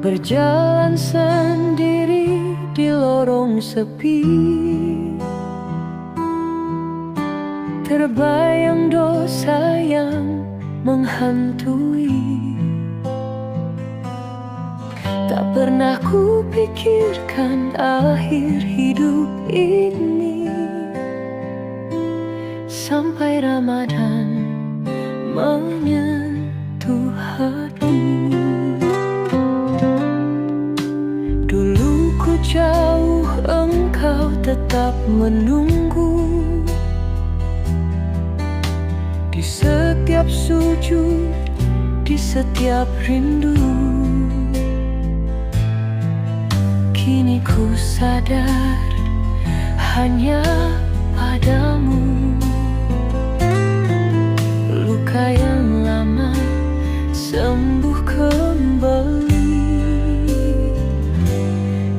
berjalan sendiri di lorong sepi. Terbayang dosa yang menghantui. Tak pernah kupikirkan akhir hidup ini, sampai Ramadan menyentuh hati. Dulu ku jauh, engkau tetap menunggu. Di setiap sujud, di setiap rindu. Kini ku sadar hanya padamu. Luka yang lama sembuh kembali.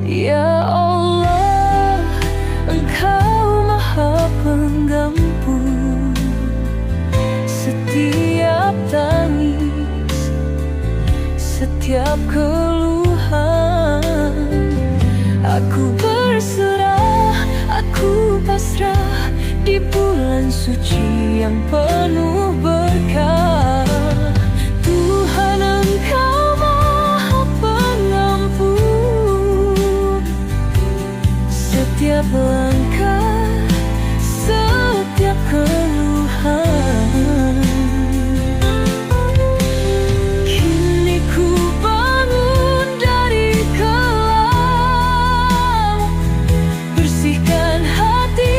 Ya Allah, Engkau Maha Penggampun setiap tangis, setiap keluhan. Aku berserah, aku pasrah di bulan suci yang penuh berkah. Tuhan, Engkau Maha Pengampun setiap langkah, setiap keluhan. Kini ku bangun dari kelam, bersihkan hati,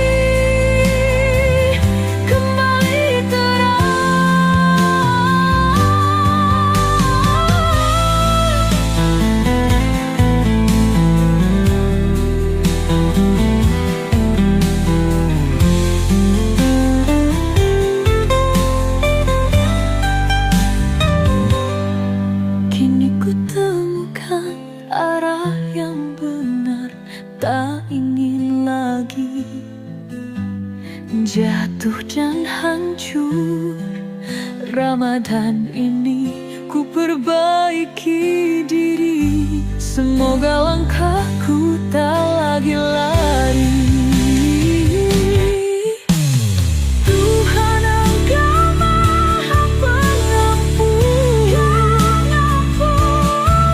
kembali kini ku temukan arah yang benar, tak ingin lagi jatuh dan hancur. Ramadan ini ku perbaiki diri, semoga langkahku tak lagi lari. Tuhan, Engkau Maha Pengampun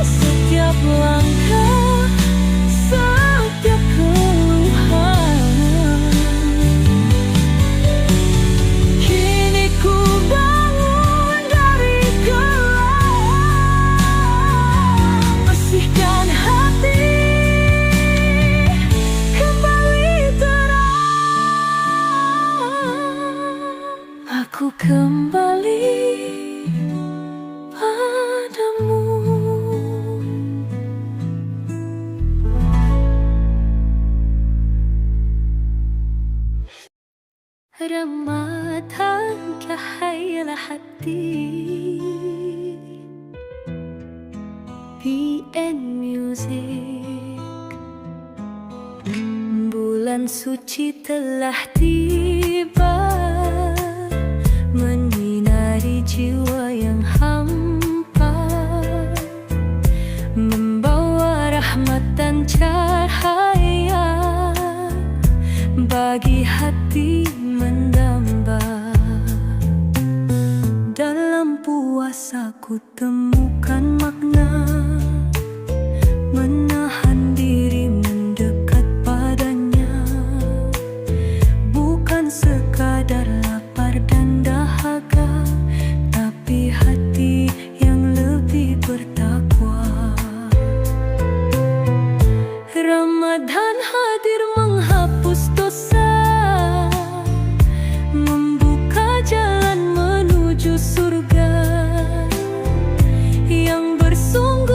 setiap langkah, setiap keluhan. Kini ku bangun dari kelam, bersihkan hati, kembali terang. Aku kembali padamu. Ramadan kahayal hati. PN Music. Bulan suci telah tiba, menyinari jiwa yang hampa, membawa rahmat dan cahaya bagi hati mendamba. Dalam puasa ku temukan makna, menahan diri mendekat padanya, bukan sekadar lapar dan dahaga, tapi hati yang lebih bertakwa. Ramadan hadir menghapus dosa, membuka jalan menuju surga yang bersungguh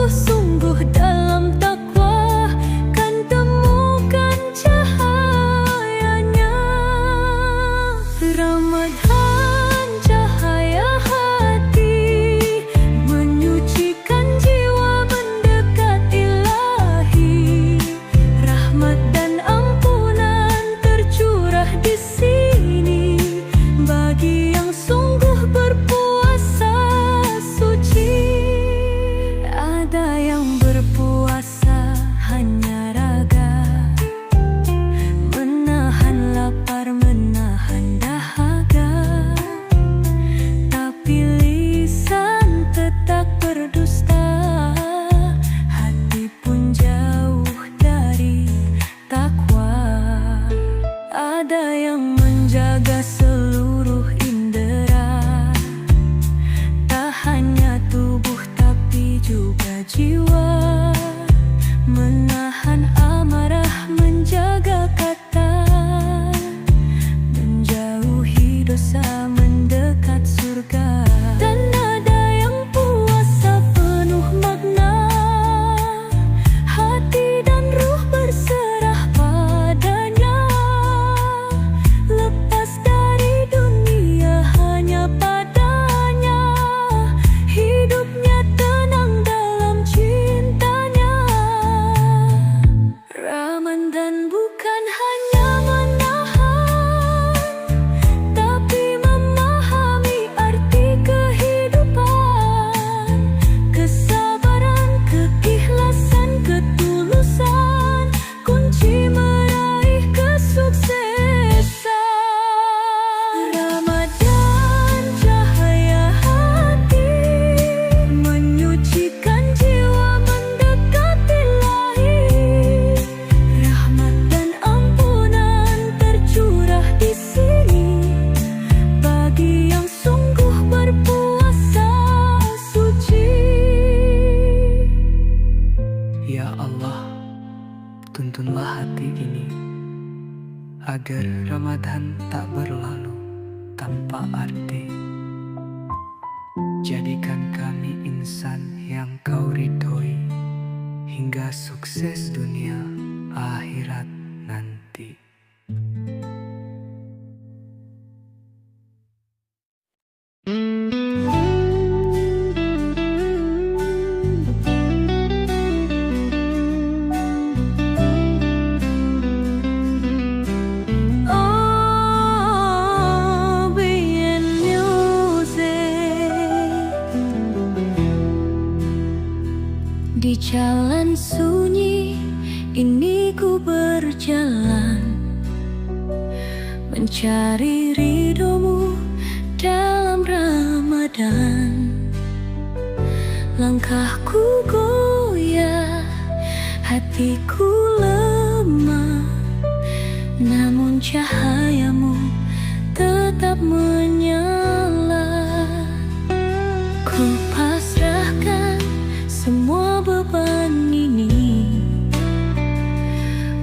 juga jiwa, menahan amarah, menjaga kata, menjauhi dosa, mendekat surga. Dan ada yang puasa penuh makna, hati dan ruh berserah padanya, lepas dari dunia hanya padanya, hidupnya tenang dalam cintanya. Ramadan bukan hanya menahan, tapi memahami arti kehidupan, kesabaran, keikhlasan, ketulusan, kunci meraih kesuksesan. Ramadan cahaya hati, menyucikan jiwa, mendekati Ilahi. Rahmat dan ampunan tercurah di sini bagi yang sungguh berpuasa suci. Ya Allah, tuntunlah hati ini agar Ramadan tak berlalu tanpa arti. Jadikan kami insan yang Kau ridhoi hingga sukses dunia akhirat nanti. Oh, BN Music. Di jalan sunyi ini ku berjalan, mencari ridhomu dalam Ramadan. Langkahku goyah, hatiku lemah, namun cahayamu tetap menyala. Ku pasrahkan semua beban ini,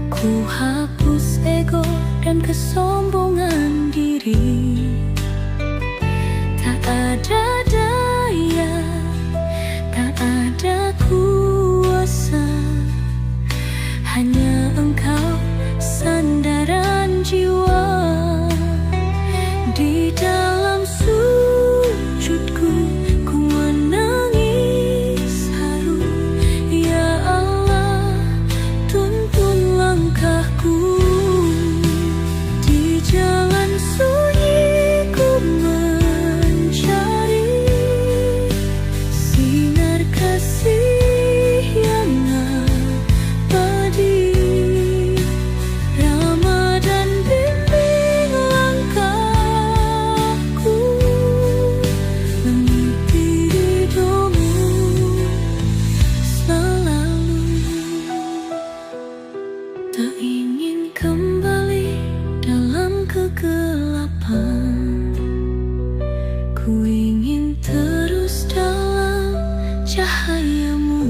ku hapus ego dan kesombongan diri. Tak ada daya, tak ada kuasa, hanya Engkau sandaran jiwa. Di dalam sujudku ku menangis haru, ya Allah tuntun langkahku. Di jalan sunyi ku mencari sinar kasih yang abadi. Ramadan bimbing langkahku, mengikuti ridhomu selalu. Tak ingin kembali dalam kegelapan, ku ingin terus dalam cahayamu.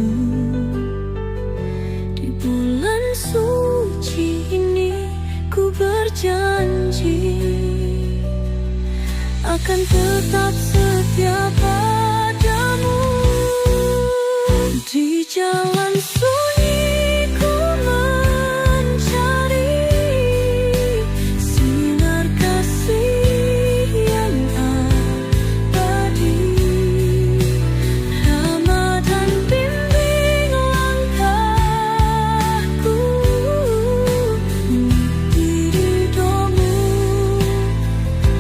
Di bulan suci ini ku berjanji akan tetap setia padamu. Di jalan sunyi ku mencari sinar kasih yang abadi. Ramadan bimbing langkahku, mengikuti ridhomu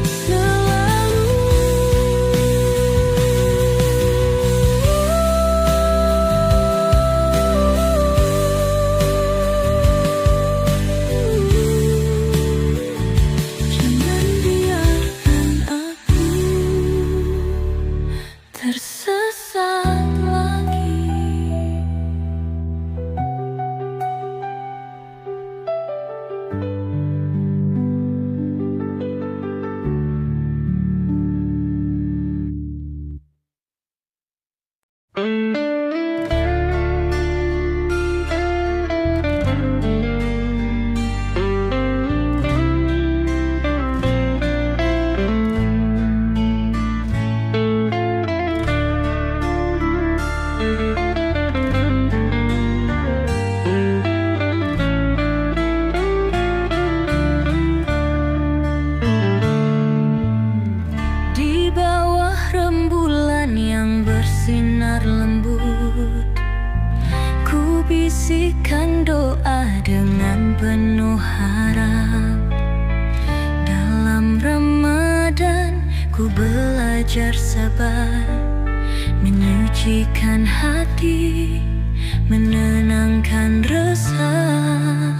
selalu. panjatkan doa dengan penuh harap. Dalam Ramadan ku belajar sabar, menyucikan hati, menenangkan resah.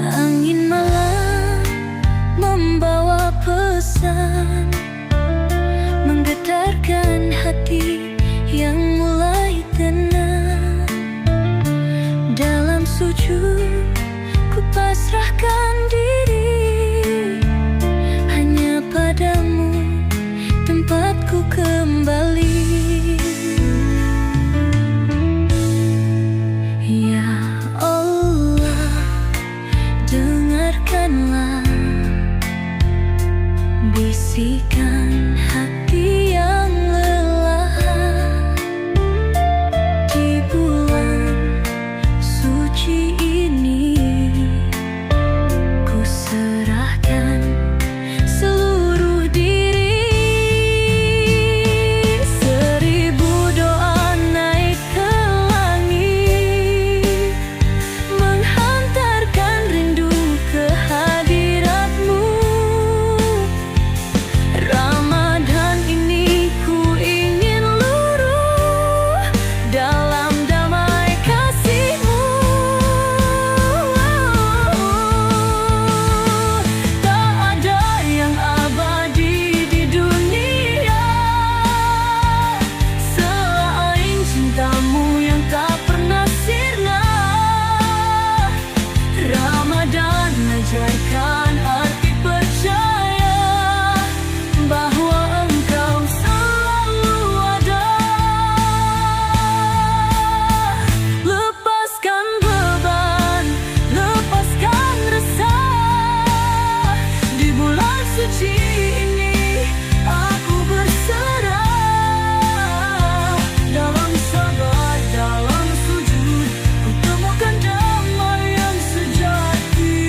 Angin malam membawa pesan, menggetarkan hati yang mulai tenang. Dalam sujud ku pasrahkan diri, hanya padamu tempatku kembali. Ya Allah, dengarkanlah bisikan hati yang lelah. Di bulan suci ini ku serahkan seluruh diri. Seribu doa naik ke langit, menghantarkan rindu ke hadiratmu. Ramadan ini ku ingin luruh dalam damai kasih-Mu. Tak ada yang abadi di dunia selain cinta-Mu yang tak pernah sirna. Ramadan ajarkan arti percaya bahwa Engkau selalu ada. Lepaskan beban, lepaskan resah. Di bulan suci ini aku berserah. Dalam sabar, dalam sujud, ku temukan damai yang sejati.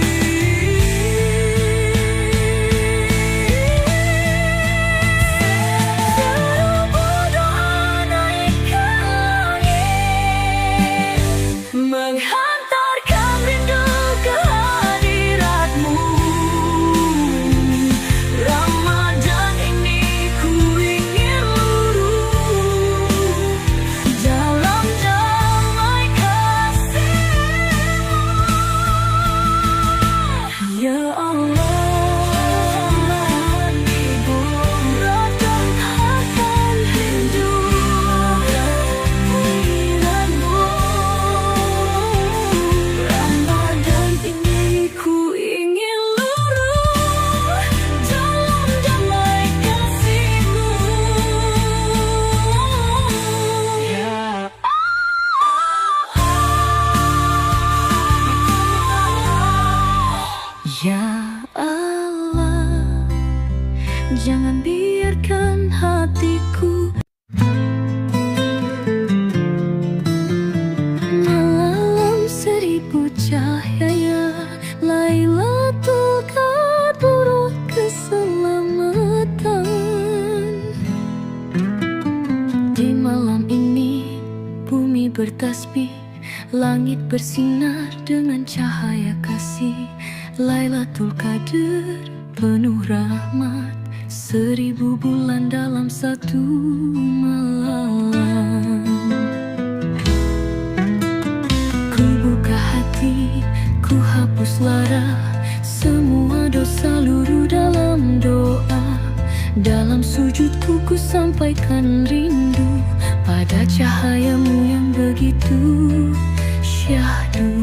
Seribu doa naik ke langit, menghantarkan rindu ke hadirat-Mu. Ramadan ini ku ingin luruh dalam damai kasih-Mu. Ya Allah, Ibu ratangkan rindu kehadirat-Mu. Ramadan ini ku ingin luruh dalam damai kasih-Mu. Ya Ya Allah, jangan biarkan hatiku malam seribu cahaya. Lailatul Qadar keselamatan. Di malam ini bumi bertasbih, langit bersinar dengan cahaya kasih. Lailatul Qadar penuh rahmat, 1000 bulan dalam satu malam. Ku buka hati, ku hapus lara, semua dosa luruh dalam doa. Dalam sujudku ku sampaikan rindu pada cahaya-Mu yang begitu syahdu.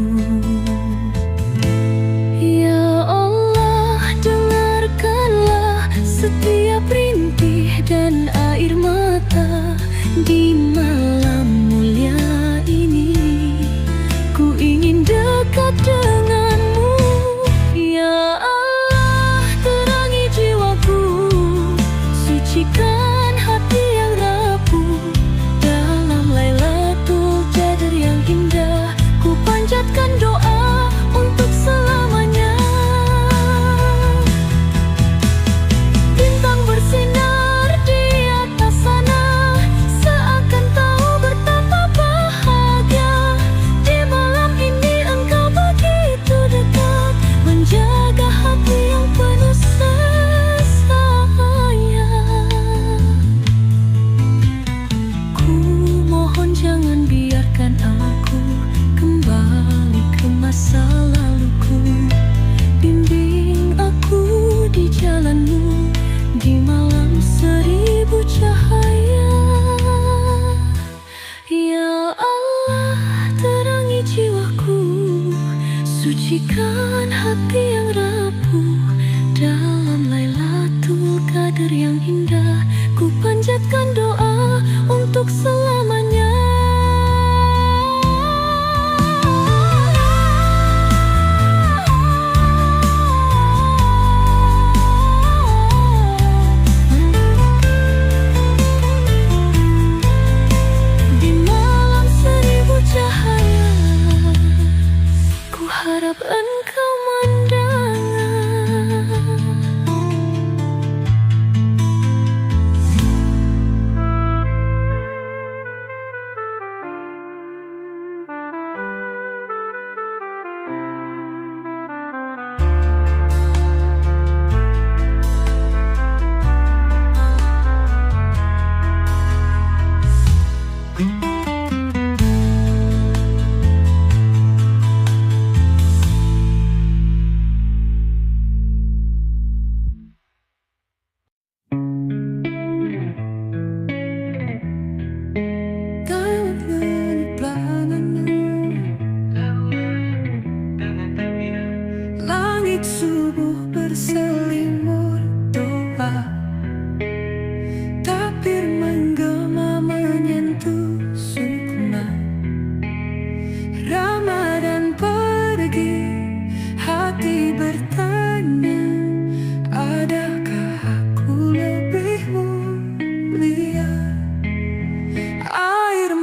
Ya Allah, dengarkanlah setiap rintih dan air mata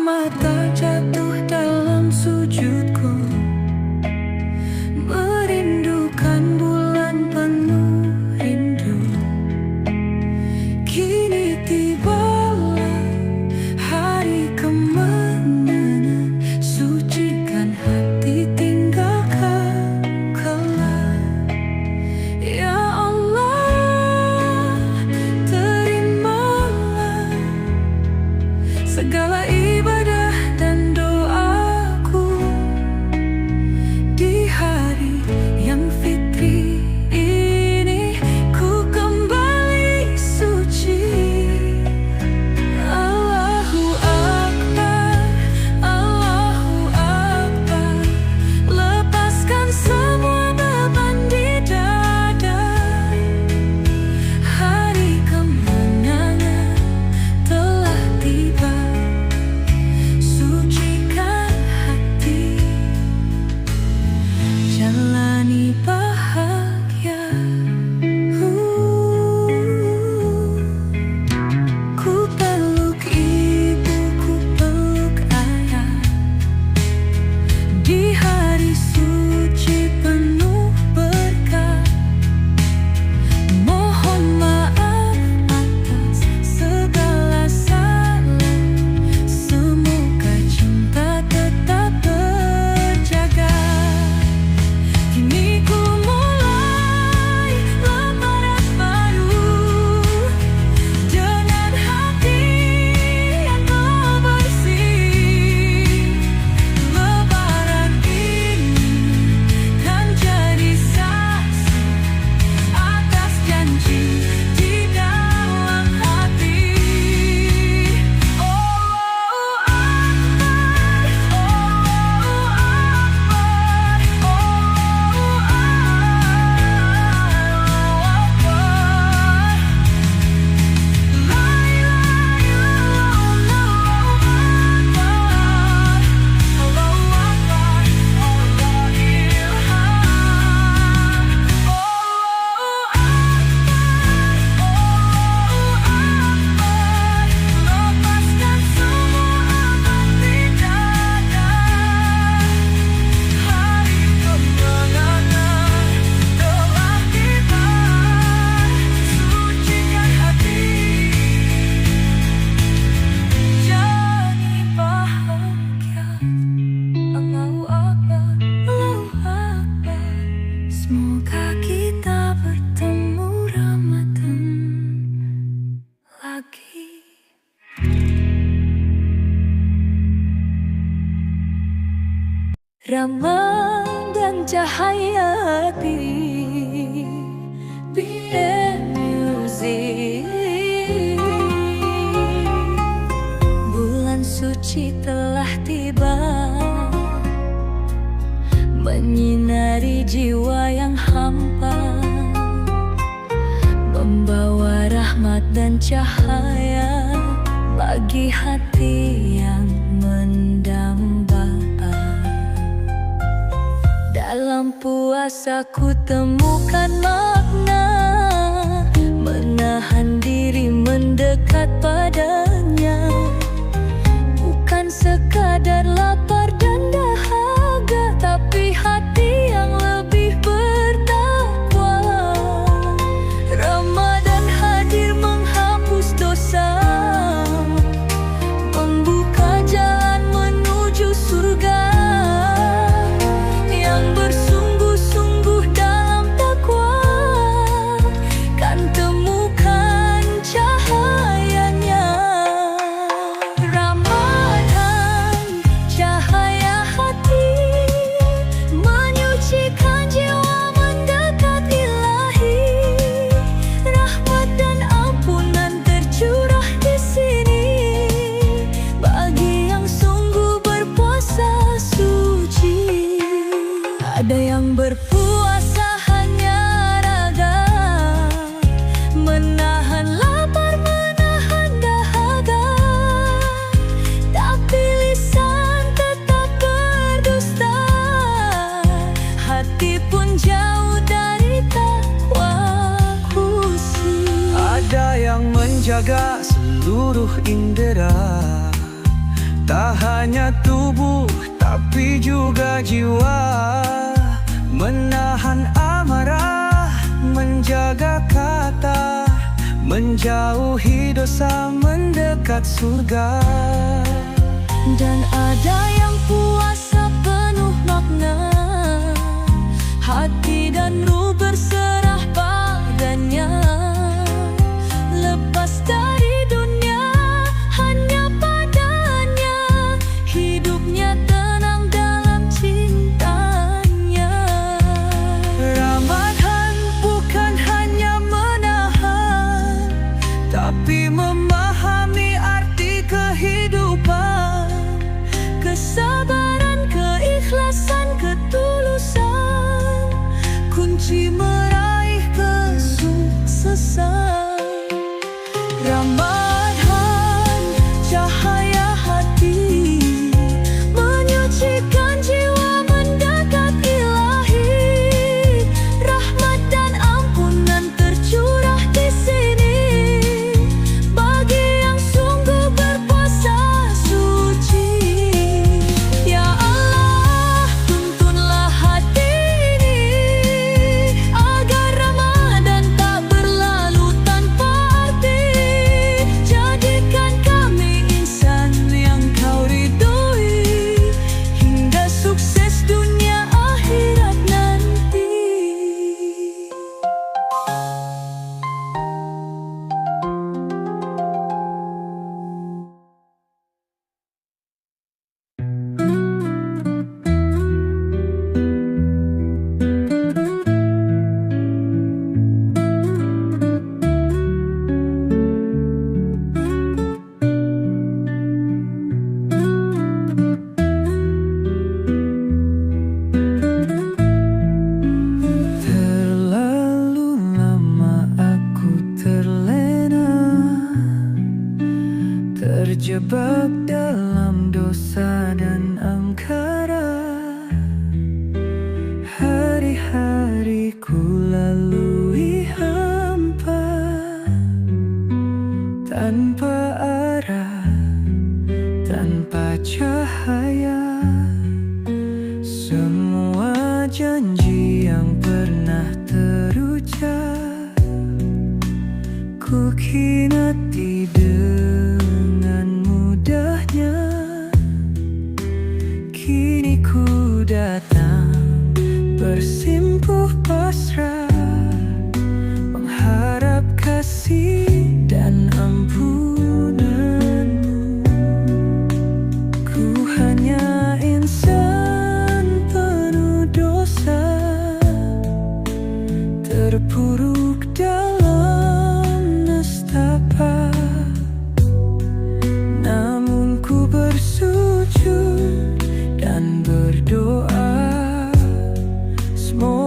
mata jatuh dalam sujudku, merindukan bulan penuh rindu. Kini tibalah hari kemenangan, sucikan hati, tinggalkan kelak. Ya Allah, terimalah segala ibadah dan doaku di hari yang fitri ini. Ku kembali suci. Allahu Akbar, Allahu Akbar. Lepaskan semua beban di dada. Hari kemenangan telah tiba, sucikan hati, jalani bahagia. Ku peluk ibu, ku peluk ayah di hari suci penuh berkah. Mohon maaf atas segala salah, semoga cinta tetap terjaga. Kini ku mulai lembaran baru dengan hati yang telah bersih. Lebaran ini kan jadi saksi atas janji di dalam hati. Allahu Akbar, lepaskan semua beban di dada. Hari kemenangan telah tiba, sucikan hati, jalani bahagia. Allahu Akbar, Allahu Akbar. Semoga kita bertemu Ramadan lagi. Ramadan cahaya hati, BM Music. Bulan suci telah tiba, menyinari jiwa yang hampa, membawa rahmat dan cahaya bagi hati yang mendamba. Dalam puasa ku temukan makna, menahan diri mendekat padanya. Bukan sekadar lapar dan dahaga, tapi hati yang lebih bertakwa. Ramadan hadir menghapus dosa, membuka jalan menuju surga. Yang bersungguh-sungguh dalam takwa kan temukan cahayanya. Ramadan cahaya hati, menyucikan jiwa mendekat ilahi. Rahmat dan ampunan tercurah di sini bagi yang sungguh berpuasa suci. Ada yang berpuasa hanya raga, menahan lapar, menahan dahaga, tapi lisan tetap berdusta. Hati pun jauh dari takwa khusyuk. Ada yang menjaga seluruh indera, Tak hanya tubuh tapi juga jiwa, menahan amarah, menjaga kata, menjauhi dosa, mendekat surga. Dan ada yang puasa penuh makna, hati dan ruh berserah padanya. Lepas dari dunia hanya padanya, hidupnya tenang dalam cintanya. Ramadan bukan hanya menahan, tapi memahami arti kehidupan. Kesabaran, keikhlasan, ketulusan, kunci meraih kesuksesan. Ramadan, cahaya hati, menyucikan jiwa, mendekat ilahi. Rahmat dan ampunan tercurah di sini, bagi yang sungguh berpuasa suci. Ya Allah, tuntunlah hati ini, agar Ramadan tak berlalu tanpa arti. Jadikan kami insan yang Kau ridhoi, hingga sukses dunia akhirat nanti. Terlalu lama aku terlena, terjebak dalam dosa dan angkara. Hari-hariku lalui hampa, tanpa arah, tanpa cahaya. Semua janji yang pernah terucap ku khianati dengan mudahnya. Kini ku datang bersimpuh pasrah, mengharap kasih dan ampunanmu. Ku hanya insan penuh dosa, terpuruk dalam nestapa. Namun ku bersujud dan berdoa, semoga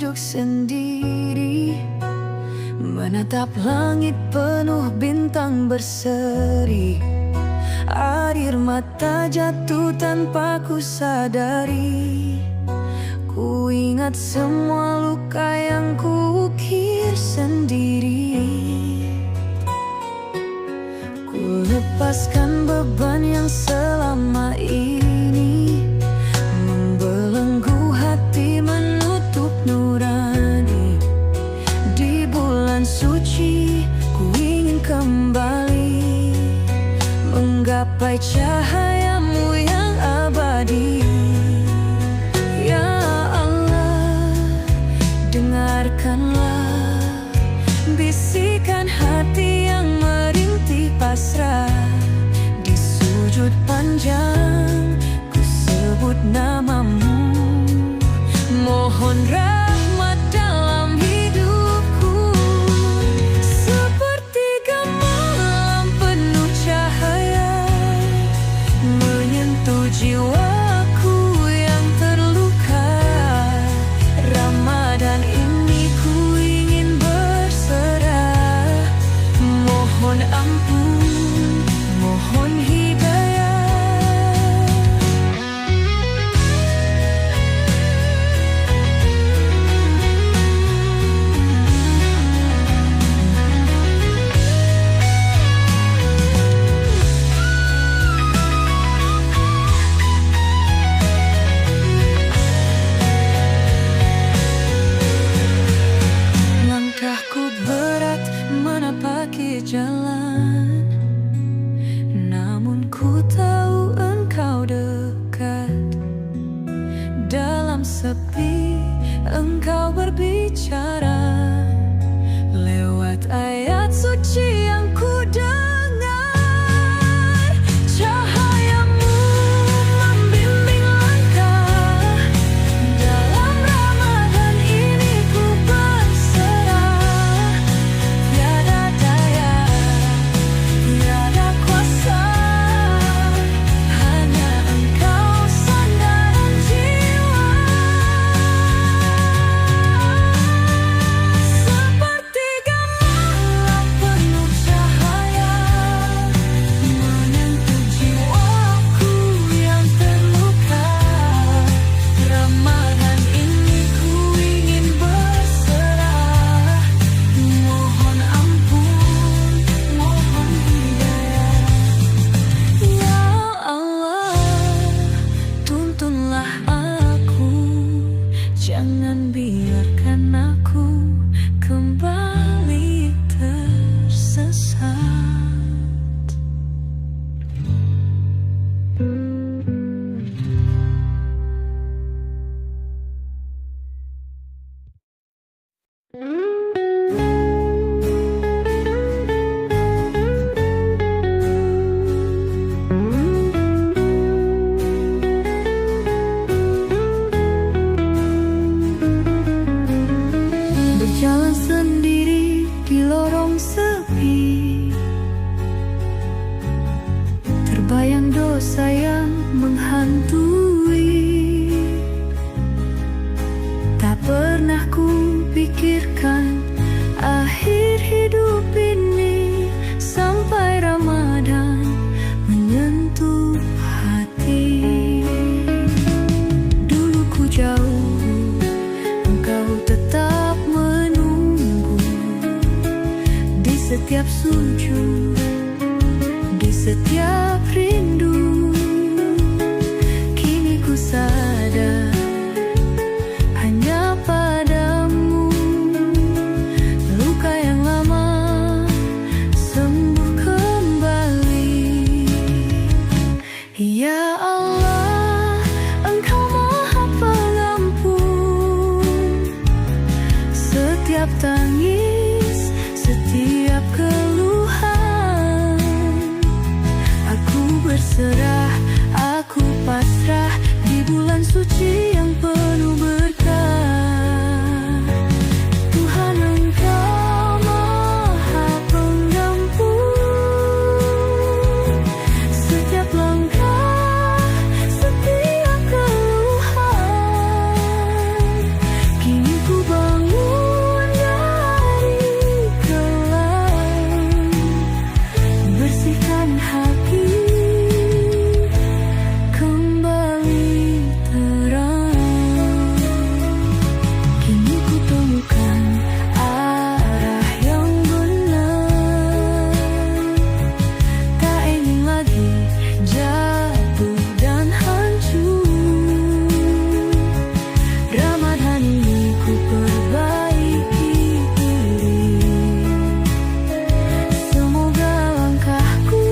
duduk sendiri, menatap langit penuh bintang berseri. Air mata jatuh tanpa ku sadari. Ku ingat semua luka yang ku ukir sendiri. Ku lepaskan beban yang selama ini membelenggu hati, menutup nurani. Di bulan suci ku ingin kembali menggapai cahayamu yang abadi. Ya Allah, dengarkanlah bisikan hati yang merintih pasrah. Di sujud panjang ku sebut namamu, mohon rahmat dalam hidupku. Sepertiga malam penuh cahaya menyentuh jiwaku yang terluka. Ramadan ini ku ingin berserah, mohon ampun, mohon hidayah. Langkahku berat menapaki jalan, namun ku tahu engkau dekat. Dalam sepi engkau berbicara lewat ayat suci yang ku dengar. Cahayamu membimbing langkah, dalam Ramadan ini ku berserah. Tiada daya, tiada kuasa, hanya engkau sandaran jiwa. Sepertiga malam penuh cahaya menyentuh jiwaku yang terluka. Ramadan ini ku ingin berserah, mohon ampun, mohon hidayah. Ya Allah, tuntunlah aku, jangan biarkan aku kembali tersesat. Berjalan sendiri di lorong sepi, terbayang dosa yang menghantui. Tak pernah ku pikirkan akhir hidup ini, sampai Ramadan menyentuh hati. Dulu ku jauh, engkau tetap menunggu. Di setiap sujud, di setiap rindu, kini ku sadar hanya padamu. Luka yang lama sembuh kembali. Ya Allah, engkau maha pengampun. Setiap tangis, setiap keluhan, aku berserah, aku pasrah di bulan suci yang penuh berkah. Tuhan, engkau maha pengampun. Setiap langkah, setiap keluhan, kini ku bangun dari kelam, bersihkan hati, kembali terang. Kini ku temukan arah yang benar, tak ingin lagi jatuh dan hancur. Ramadan ini ku perbaiki diri, semoga langkahku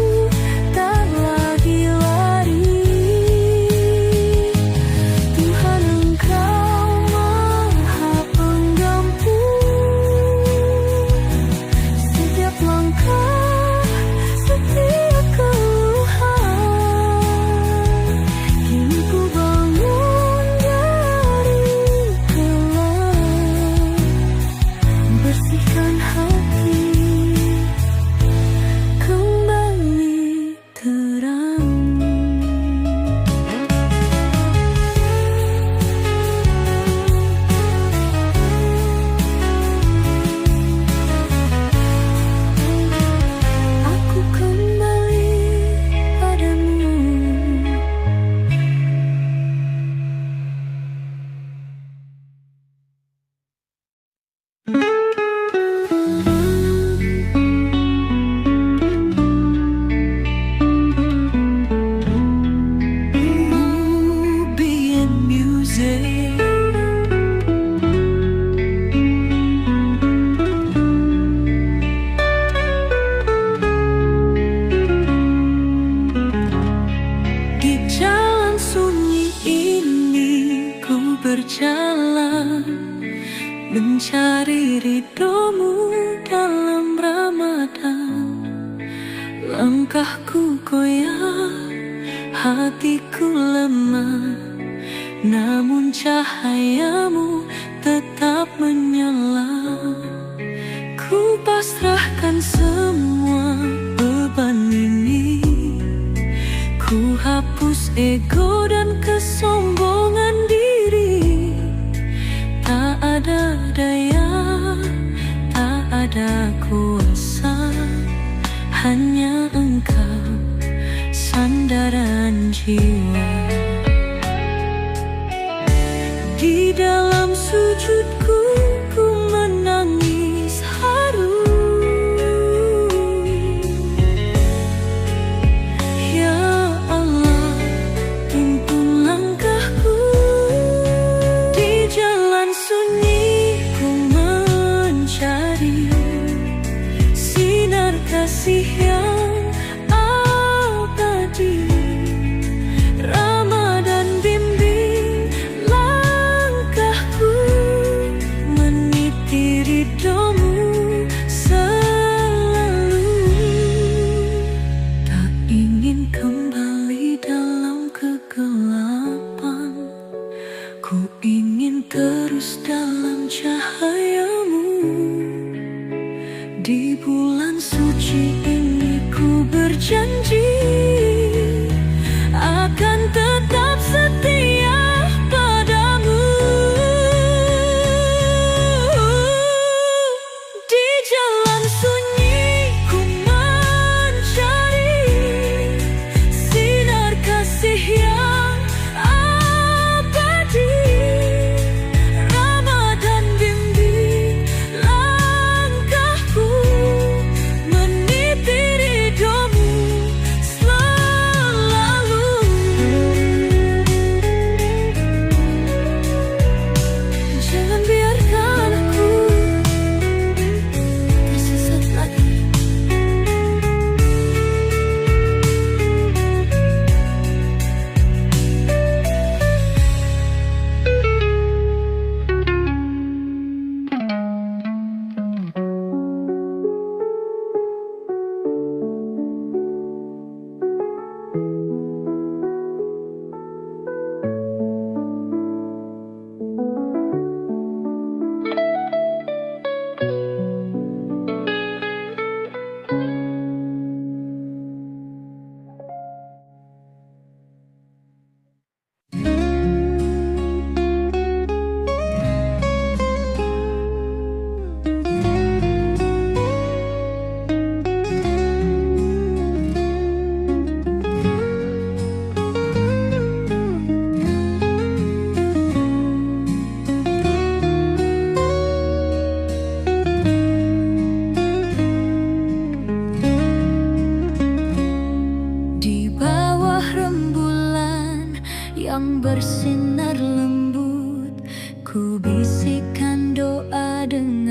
tak lagi lari. Tuhan, Engkau Maha Pengampun, setiap langkah, setiap keluhan. Kini ku bangun dari kelam, bersihkan hati, kembali terang. Aku kembali padamu. Be in music. Di jalan sunyi ini ku berjalan, mencari ridhomu dalam Ramadan. Langkahku goyah, hatiku lemah, namun cahayamu tetap menyala. Ku pasrahkan semua beban ini, ku hapus ego dan kesombongan diri. Tak ada daya, tak ada kuasa, hanya Engkau sandaran jiwa. Di dalam sujudku ku menangis haru, ya Allah, tuntun langkahku. Di jalan sunyi ku mencari sinar kasih yang abadi.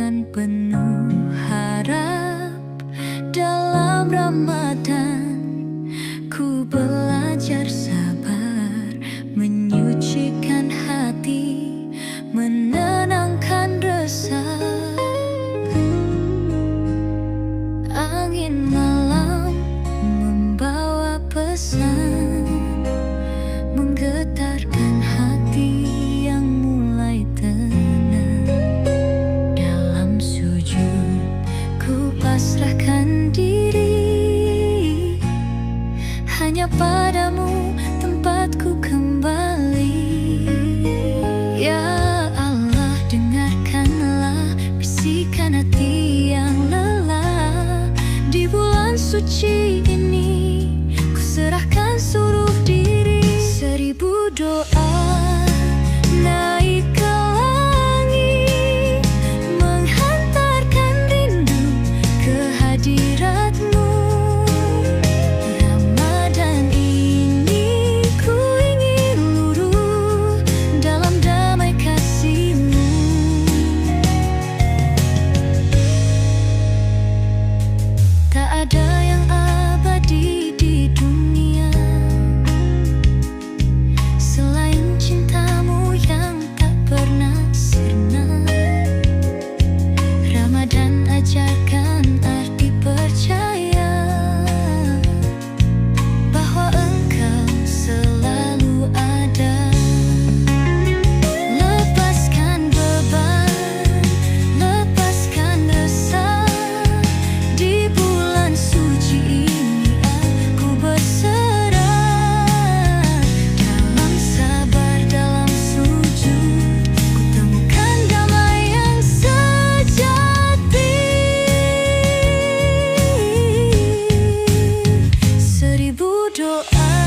dengan penuh harap. Dalam Ramadan ku belajar sabar, menyucikan hati, menenangkan resah. Angin malam membawa pesan, menggetarkan hati yang mulai tenang. Dalam sujud ku pasrahkan diri, hanya padamu tempatku kembali. Ya Allah, dengarkanlah bisikan hati yang lelah. Di bulan suci ini ku serahkan seluruh diri. 1000 doa naik ke langit, menghantarkan rindu ke hadiratmu. Ramadan ini ku ingin luruh dalam damai kasih-Mu. Tak ada yang abadi di dunia selain cintamu yang tak pernah sirna. Ramadan ajarkan arti percaya bahwa Engkau selalu ada. Lepaskan beban, lepaskan resah. Di bulan suci ini aku berserah. Dalam sabar, dalam sujud, ku temukan damai yang sejati. 1000 doa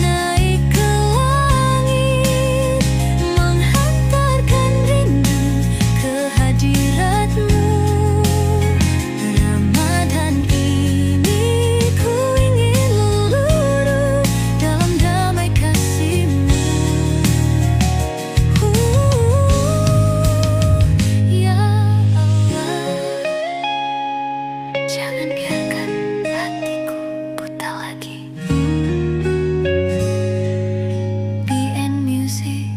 naik ke langit, menghantarkan rindu ke hadirat-Mu. Ramadan ini ku ingin luruh dalam damai kasih-Mu. Ya Allah, jangan biarkan hatiku buta lagi. BN Music.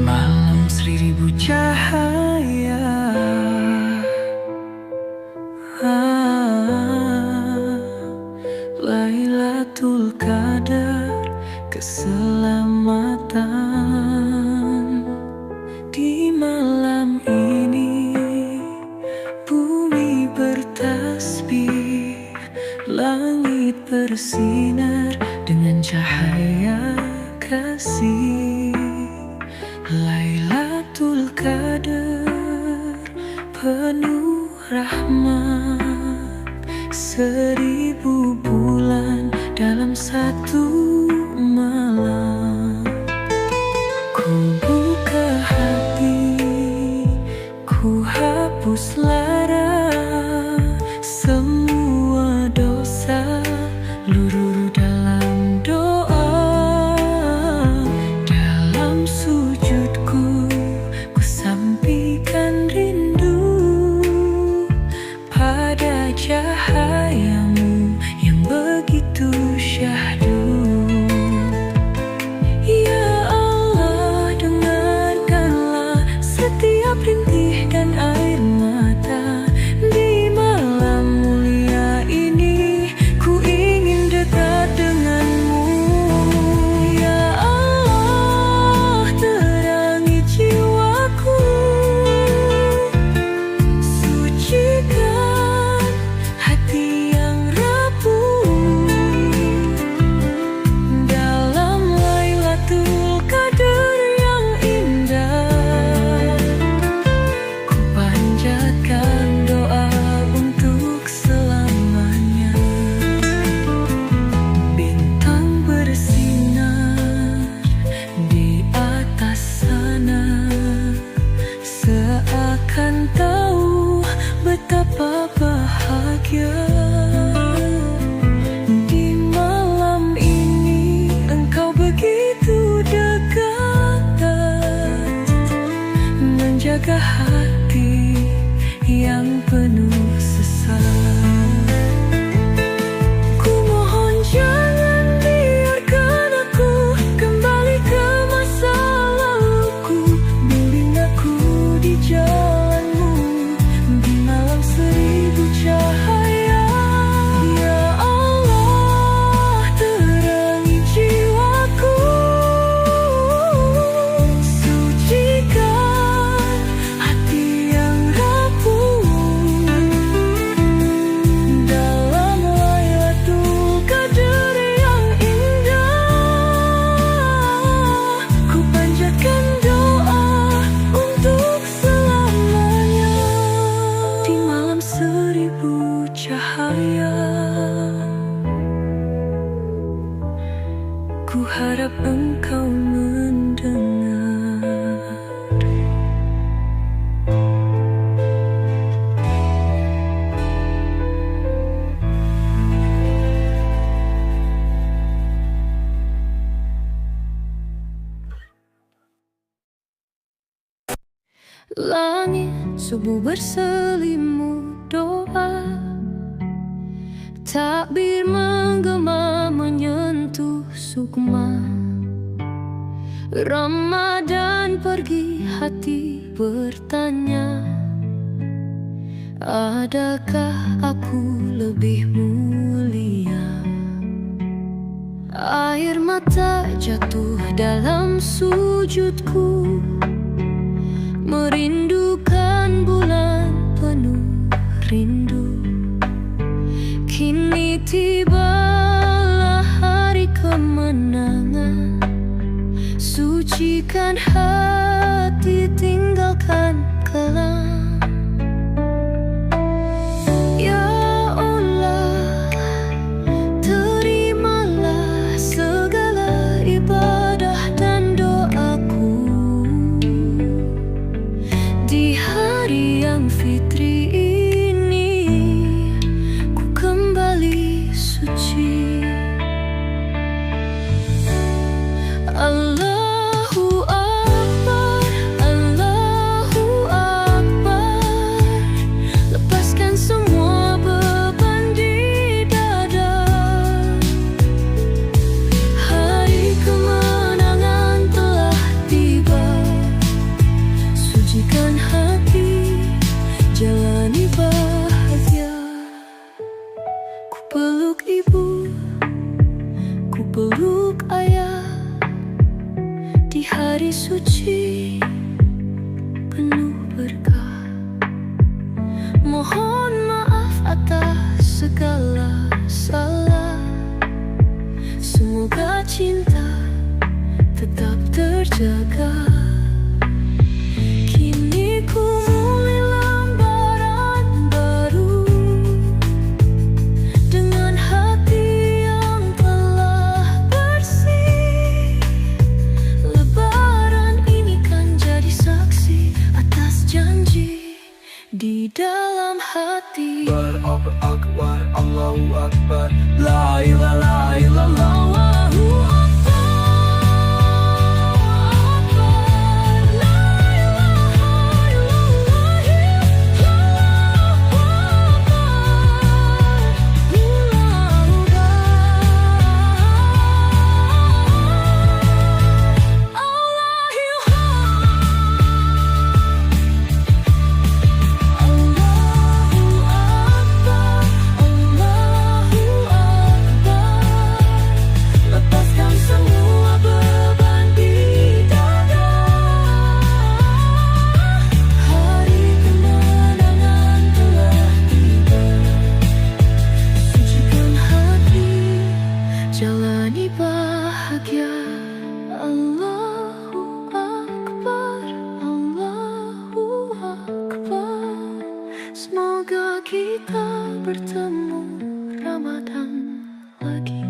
Malam 1000 cahaya, Lailatul Qadar, keselamatan. Di malam ini bumi bertasbih, langit bersinar dengan cahaya kasih. Lailatul Qadar penuh rahmat, 1000 bulan dalam satu malam. Ku buka hati, ku hapus lara, semua dosa luruh dalam doa. Dalam sujudku ku sampaikan rindu pada cahayamu yang begitu syahdu. betapa bahagia di malam ini engkau begitu dekat menjaga hati yang penuh sesat. Ku mohon jangan biarkan aku kembali ke masa laluku. Bimbing aku di jalanmu di malam seribu cahaya. Ya Allah, terangi jiwaku, sucikan hati yang rapuh. Dalam Lailatul Qadar yang indah, ku panjatkan doa untuk selamanya. Di malam seribu cahaya, ku harap engkau mendengar. Langit subuh berselimut doa, takbir menggema menyentuh sukma. Ramadan pergi, hati bertanya, adakah aku lebih mulia? Air mata jatuh dalam sujudku, merindukan bulan penuh rindu. Kini tibalah hari kemenangan, sucikan hati, tinggalkan kelam. Ya Allah, terimalah segala ibadah dan doaku di hari yang fitri ini. Ku kembali suci. Allahu Akbar, Allahu Akbar. Lepaskan semua beban di dada. Hari kemenangan telah tiba, sucikan hati, jalani bahagia. Ku peluk ibu, ku peluk ayah di hari suci penuh berkah. Mohon maaf atas segala salah, semoga cinta tetap terjaga. Kini ku mulai lembaran baru dengan hati yang telah bersih. Lebaran ini kan jadi saksi atas janji di dalam hati. Akbar, Akbar, Allahu Akbar, la ilaha illallah, Allahu Akbar, la ilaha illallah, Allahu lepaskan semua beban di dada. Hari kemenangan telah tiba, sucikan hati, jalani bahagia. Allahu Akbar, Allahu Akbar. Semoga kita bertemu Ramadan lagi.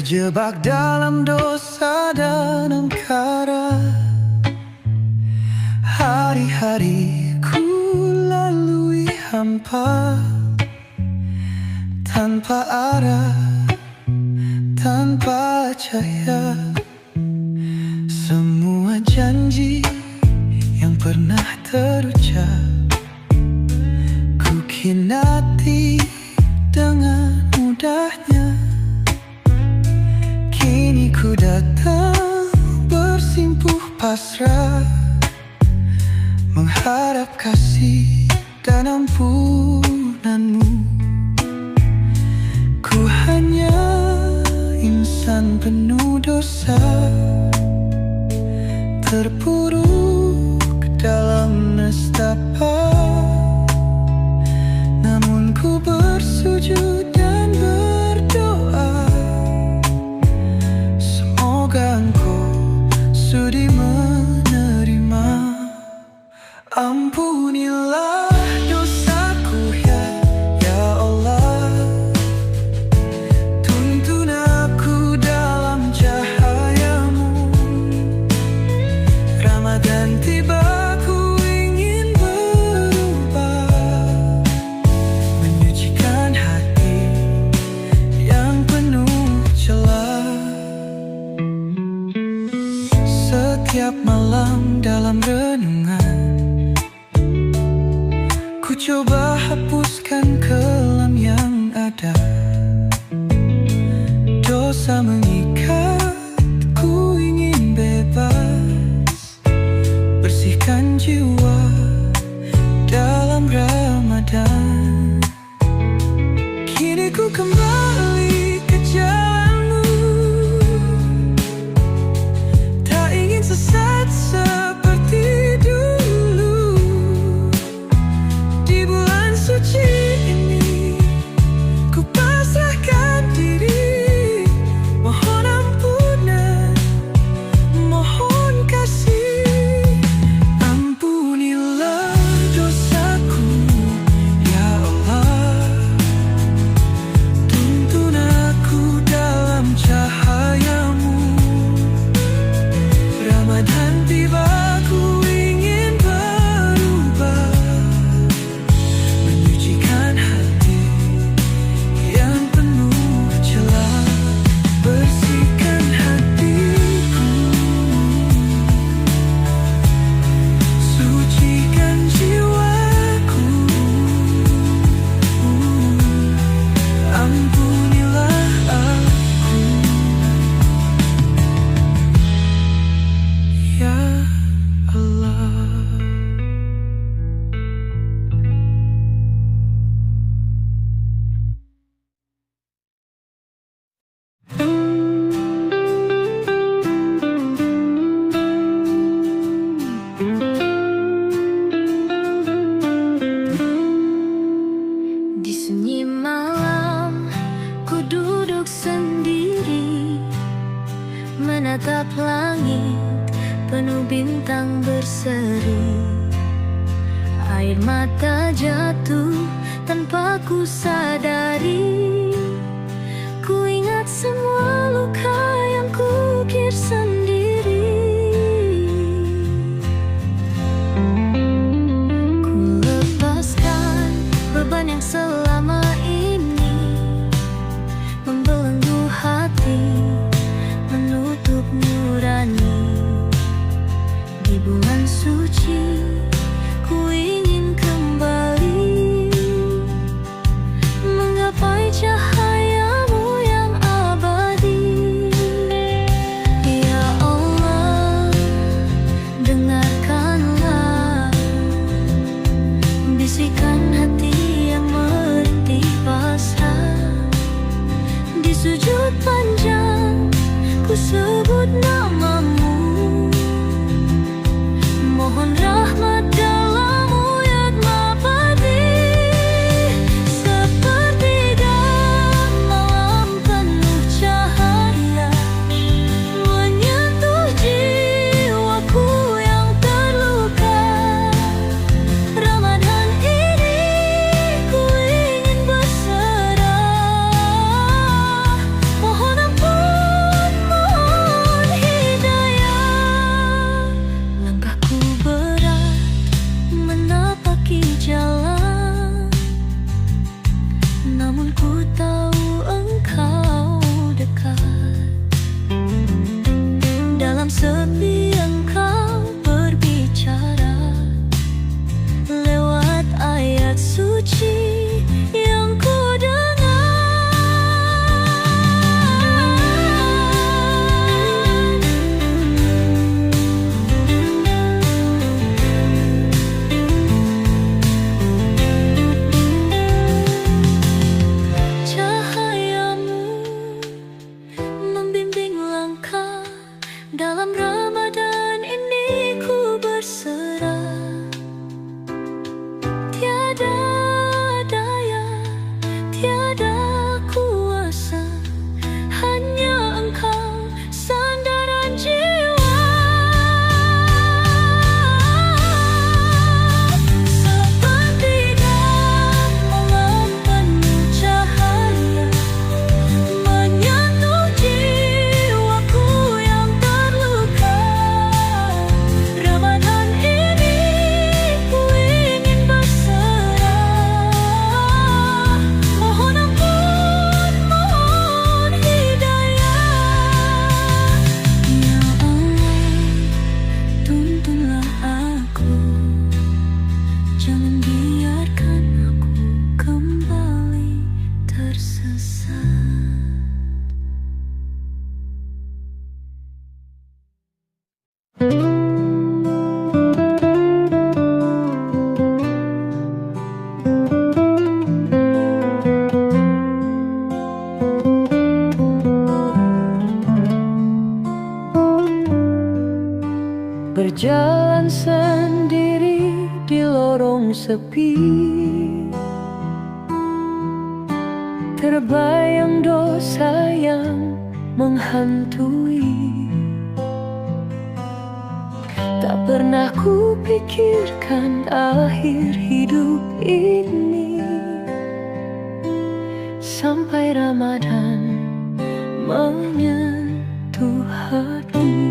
terjebak dalam dosa dan angkara. Hari-hari ku lalui hampa, tanpa arah, tanpa cahaya. Semua janji yang pernah terucap ku khinati dengan mudahnya. Kini ku datang bersimpuh pasrah, mengharap kasih dan ampunanmu. Ku hanya insan penuh dosa, terpuruk dalam nestapa. Namun ku bersujud dan berdoa, semoga Engkau sudi menerima. Ampunilah dosaku ya Allah, tuntun aku dalam cahayamu. Ramadan tiba, ku ingin berubah, menyucikan hati yang penuh celah. Setiap malam dalam renungan ku coba hapuskan kelam yang ada. Dosa mengikat, ku ingin bebas, bersihkan jiwa dalam Ramadan. Kini ku kembali ke jalanmu, tak ingin sesat seperti dulu. Di bulan suci ini ku pasrahkan diri, mohon ampunan, mohon kasih. Ampunilah dosaku ya Allah, tuntun aku dalam cahayamu. Ramadan tiba, ku ingin berubah, menyucikan hati yang penuh celah. Bersihkan hatiku, sucikan jiwaku. Ampunilah aku ya Allah. Di sunyi malam, ku duduk sendiri, menatap langit penuh bintang berseri. Air mata jatuh tanpa ku sadari, ku ingat semua luka yang ku ukir sendiri. Ku lepaskan beban yang selama ini membelenggu hati, menutup nurani. Di bulan suci ku ingin kembali menggapai cahayamu yang abadi. Ya Allah, dengarkanlah bisikan hati yang merintih pasrah. Di sujud panjang ku sebut namamu, mohon rahmat dalam uyat padi. Sepertiga malam penuh cahaya menyentuh jiwaku yang terluka. Ramadan ini ku ingin berserah, mohon ampun Dalam Ramadan ini ku berserah. Tiada daya, tiada kuasa, hanya Engkau sandaran jiwa. Sepertinya malam penuh cahaya menyentuh jiwaku yang terluka. Ramadan ini ku ingin berserah. Mohon ampun, mohon hidayah. Ya Allah, tuntunlah aku, jangan biarkan aku kembali tersesat. Berjalan sendiri di lorong sepi, terbayang dosa yang menghantui. Tak pernah ku pikirkan akhir hidup ini, sampai Ramadan menyentuh hati.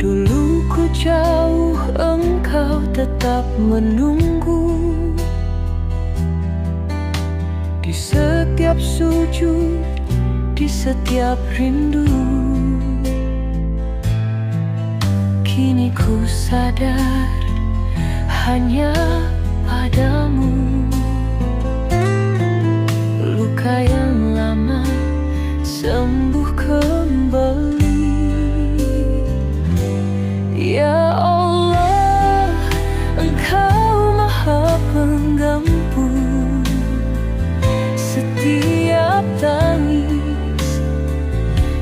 Dulu ku jauh, Engkau tetap menunggu. Di setiap sujud, di setiap rindu. Kini ku sadar hanya padamu. Luka yang lama sembuh kembali. Ya Allah, Engkau Maha Pengampun. Setiap tangis,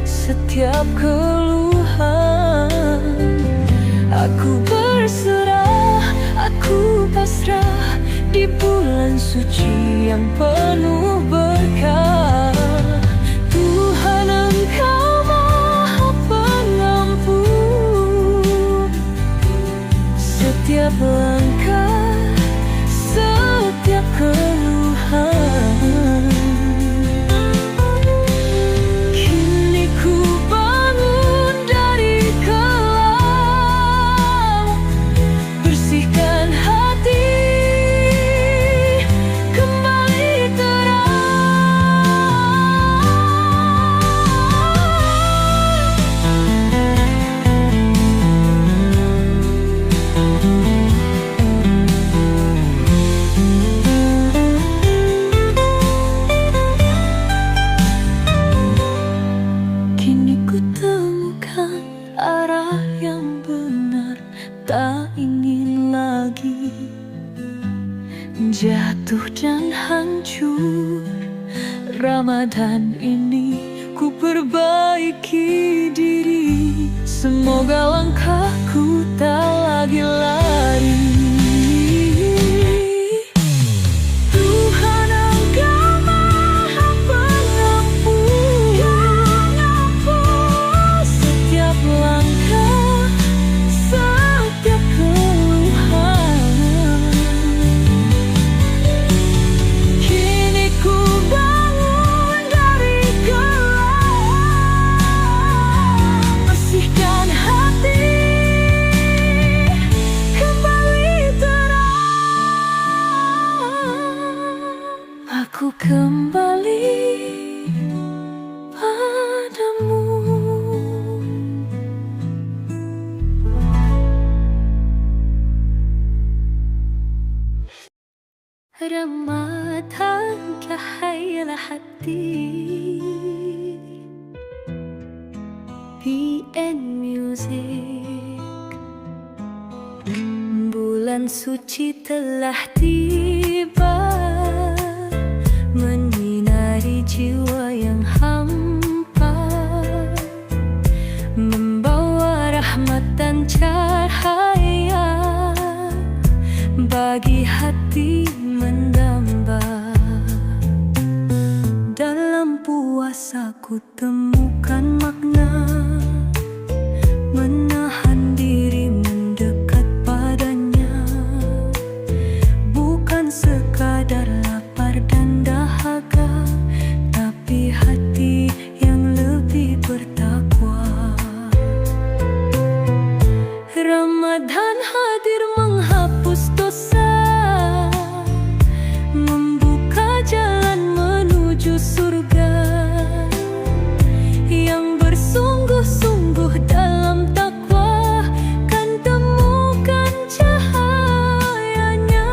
setiap keluhan, aku berserah, aku pasrah di bulan suci yang penuh berkah. Tuhan, Engkau Maha Pengampun. Setiap langkah, setiap keluhan, kini ku bangun dari kelam, bersihkan hati, kembali kini ku temukan arah yang benar, tak ingin lagi jatuh dan hancur. Ramadan ini ku perbaiki diri, semoga langkahku tak lagi lari. Tuhan, Engkau Maha Pengampun. Setiap langkah, setiap keluhan, kini ku bangun dari kelam, bersihkan hati, kembali terang. Aku kembali padamu. Ramadan kahayal hati, PN Music. Bulan suci telah tiba, menyinari jiwa yang hampa. berpuasa ku temukan makna, menahan diri mendekat padanya, bukan sekadar lapar dan dahaga, tapi hati yang lebih bertakwa. Ramadan hadir menghapus dosa, membuka jalan menuju surga. Yang bersungguh-sungguh dalam takwa kan temukan cahayanya.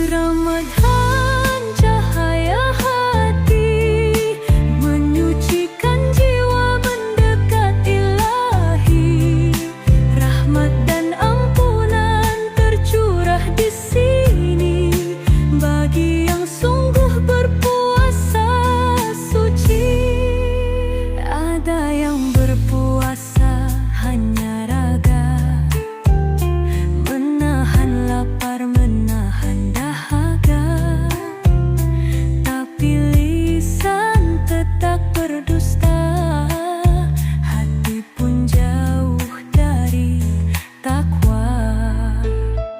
Ramadan cahaya hati, menyucikan jiwa mendekat ilahi. Rahmat dan ampunan tercurah di sini bagi yang sungguh berpuasa suci. Ada yang berpuasa hanya raga, menahan lapar, menahan dahaga, tapi lisan tetap berdusta, hati pun jauh dari takwa.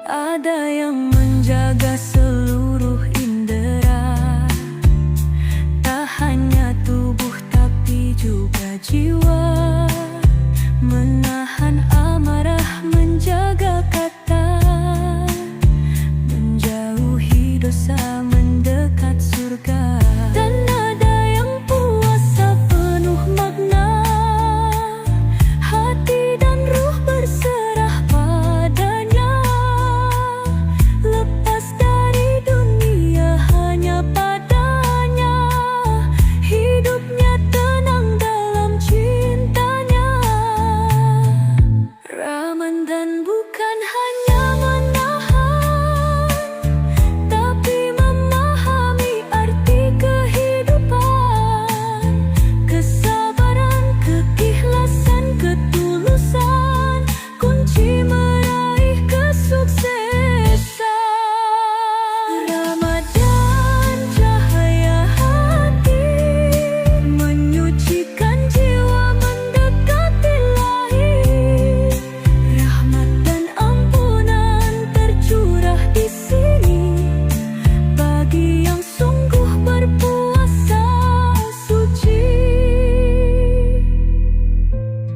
Ada yang menjaga seluruh indera, tak hanya tubuh tapi juga jiwa, menahan amarah, menjaga kata, menjauhi dosa, mendekat surga. Dan ada yang puasa penuh makna, hati dan ruh berserah padanya, lepas dari dunia hanya padanya, hidupnya tenang dalam cintanya. Ramadan bukan hanya menahan, tapi memahami arti kehidupan, kesabaran, keikhlasan, ketulusan, kunci meraih kesuksesan. Ramadan cahaya hati, menyucikan jiwa mendekat ilahi. Rahmat dan ampunan tercurah di sini bagi yang sungguh berpuasa suci.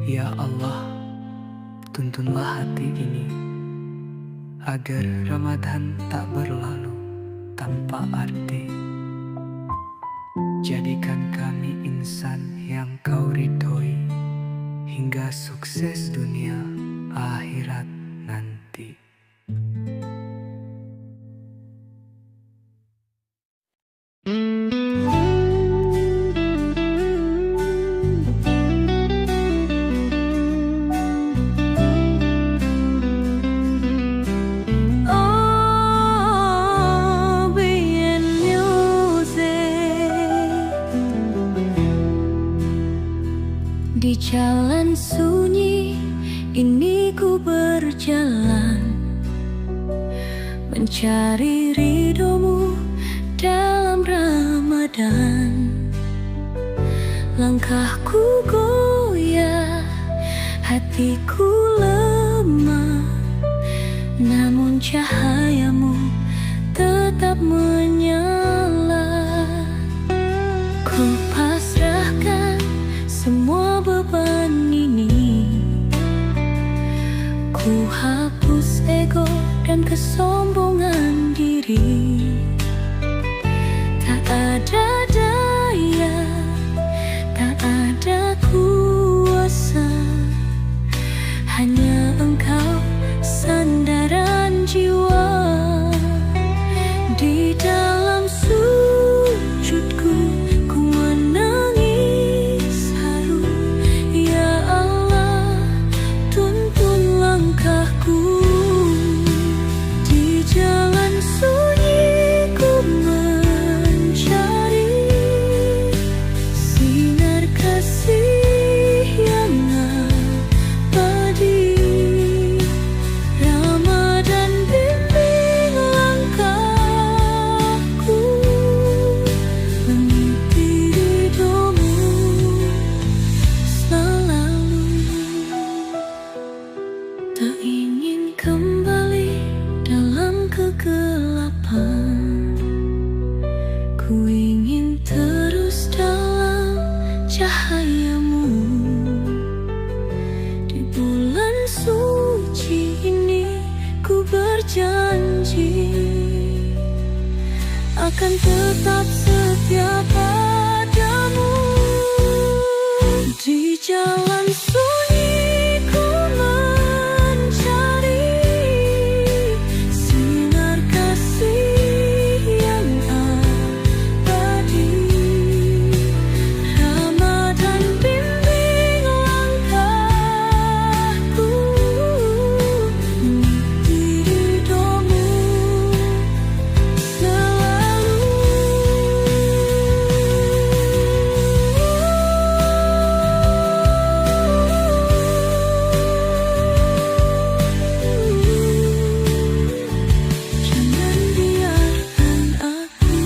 Ya Allah, tuntunlah hati ini agar Ramadan tak berlalu tanpa arti. Jadikan kami insan yang Kau ridhoi hingga sukses dunia akhirat nanti. Oh, BN Music. Di jalan sunyi ini ku berjalan, mencari ridhomu dalam Ramadan. Langkahku goyah, hatiku lemah, namun cahayamu tetap menyala. Ku pasrahkan semua beban ini, ku hapus ego dan kesombongan diri. Tak ada daya, tak ada kuasa, hanya Engkau sandaran jiwa. Di dalam sujudku ku menangis haru, ya Allah tuntun langkahku. Di jalan sunyi akan tetap setia padamu. Di jalan sunyi ku mencari sinar kasih yang abadi. Ramadan bimbing langkahku, meniti ridhomu jangan biarkan aku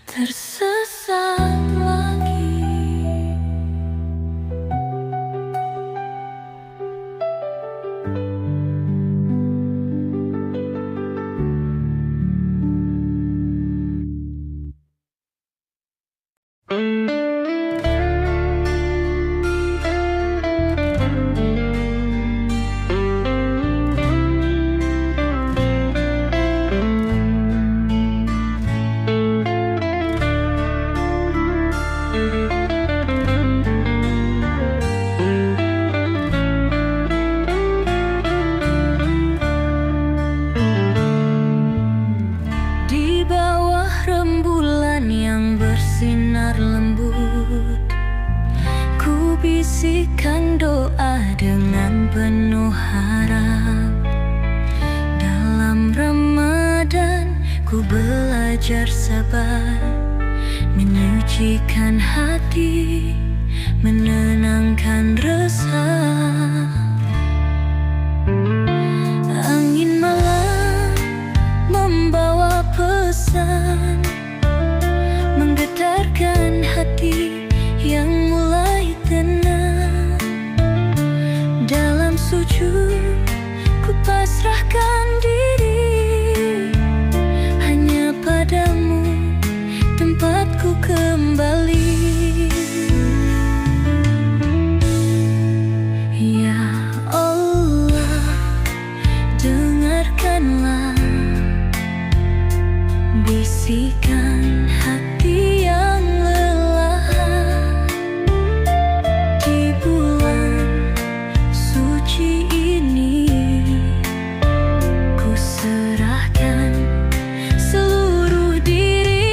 tersesat lagi. Di bawah rembulan yang bersinar lembut, ku bisikan doa dengan penuh harap. Dalam Ramadan ku belajar sabar, menyucikan hati, menenangkan resah. Angin malam membawa pesan, menggetarkan hati yang mulai tenang. Dalam sujud ku pasrahkan diri, hanya padamu tempatku kembali. Ya Allah, dengarkanlah bisikan hati yang lelah. Di bulan suci ini ku serahkan seluruh diri.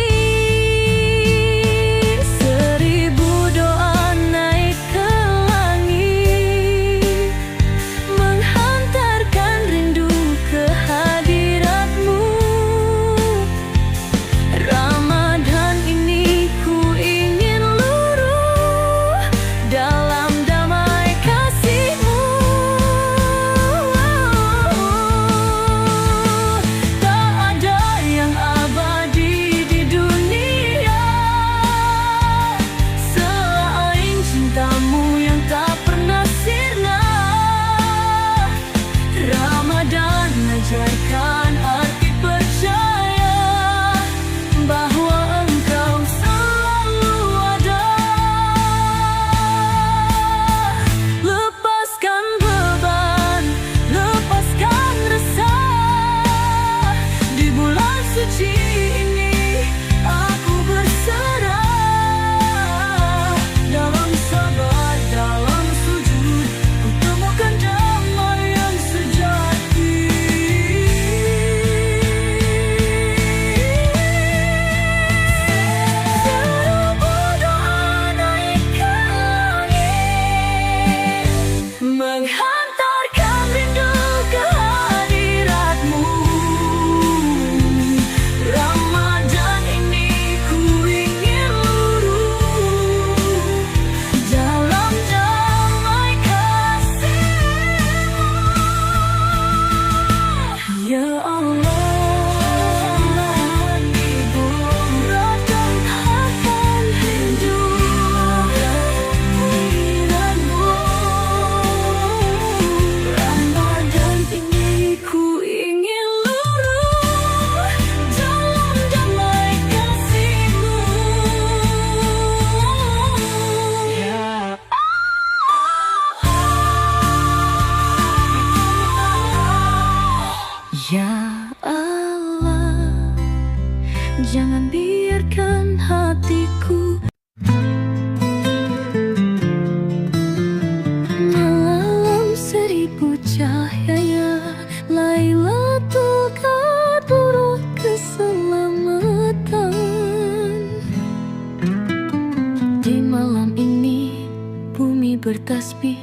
bertasbih,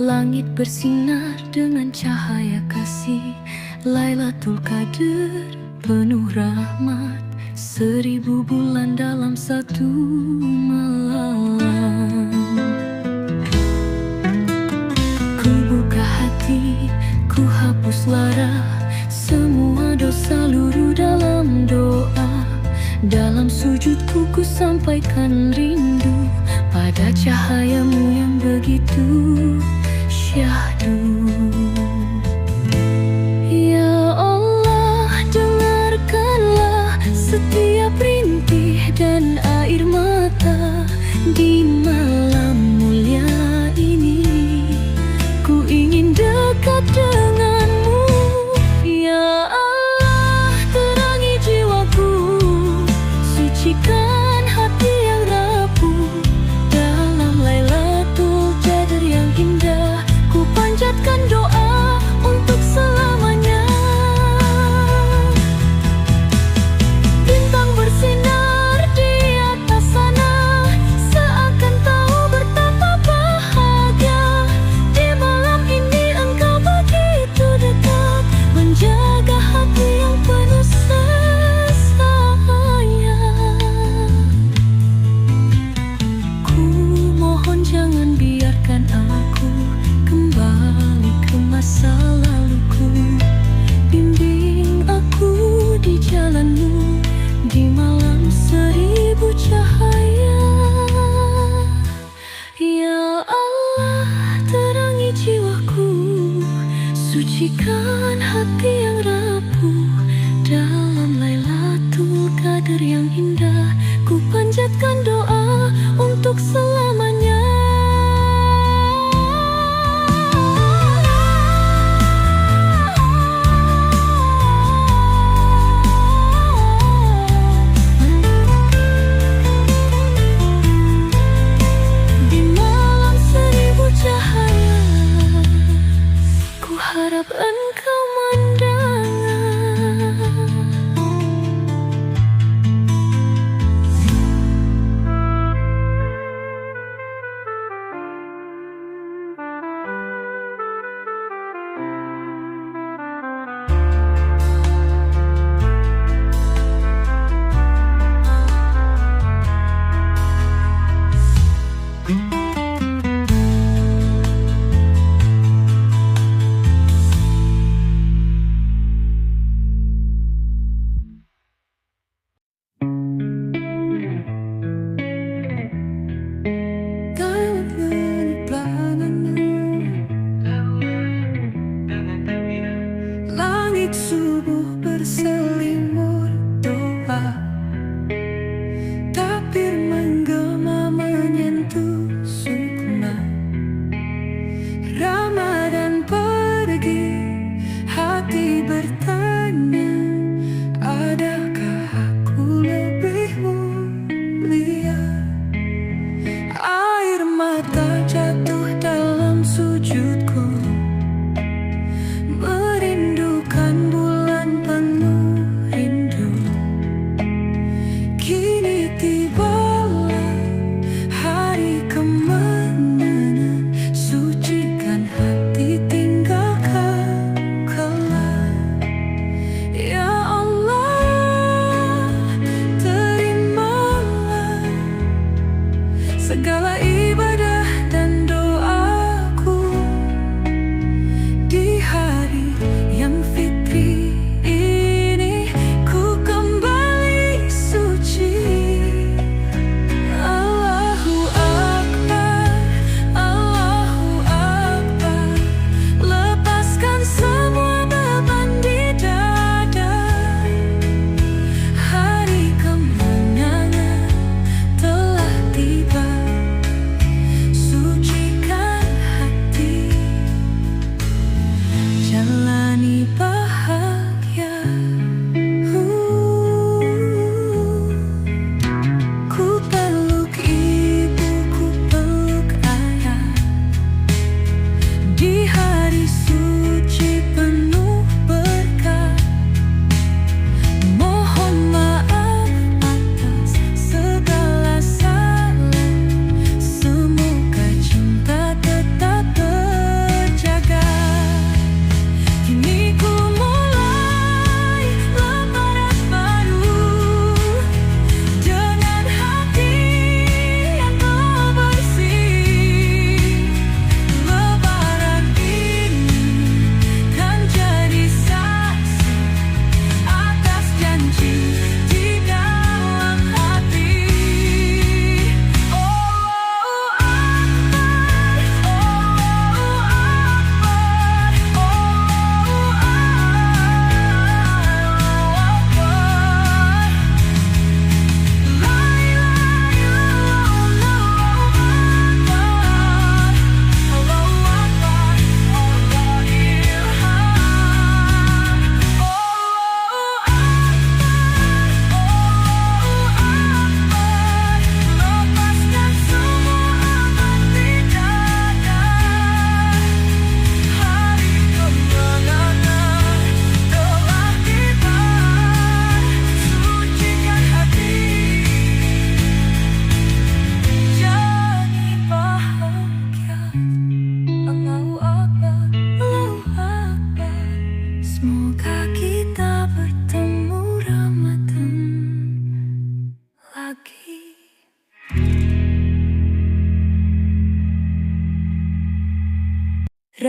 langit bersinar dengan cahaya kasih. Lailatul Qadar penuh rahmat, 1000 bulan dalam satu malam. Ku buka hati, ku hapus lara, semua dosa luruh dalam doa. Dalam sujudku ku sampaikan rindu pada cahayamu yang begitu syahdu. Ya Allah, dengarkanlah setiap rintih dan air mata di malam mulia ini. Ku ingin dekat denganmu, ya Allah, terangi jiwaku, sucikan hati yang rapuh. Dalam Lailatul Qadar yang indah, ku panjatkan doa untuk selamanya. Bintang bersinar di atas sana, seakan tak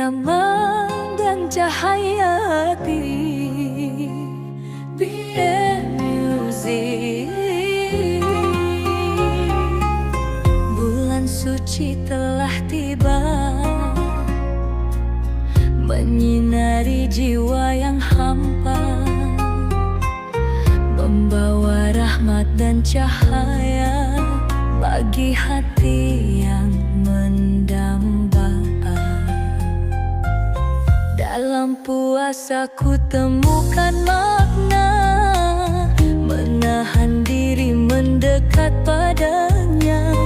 irama dan cahaya hati. PM Music. Bulan suci telah tiba, menyinari jiwa yang hampa, membawa rahmat dan cahaya bagi hati yang mendamba. Dalam puasa ku temukan makna, menahan diri mendekat padanya,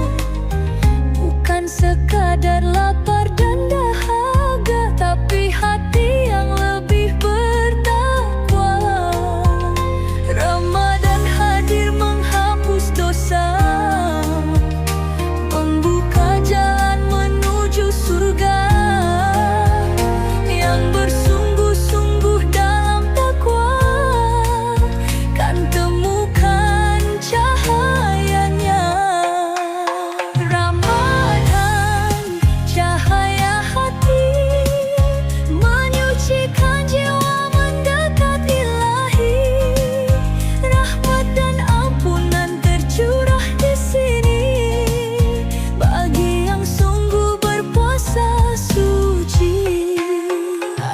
bukan sekadar lapar dan dahaga, tapi hati yang lebih bertakwa. Ramadan hadir menghapus dosa, membuka jalan menuju surga. Yang bersungguh-sungguh dalam takwa kan temukan cahayanya. Ramadan, cahaya hati, menyucikan jiwa mendekat ilahi. Rahmat dan ampunan tercurah di sini bagi yang sungguh berpuasa suci.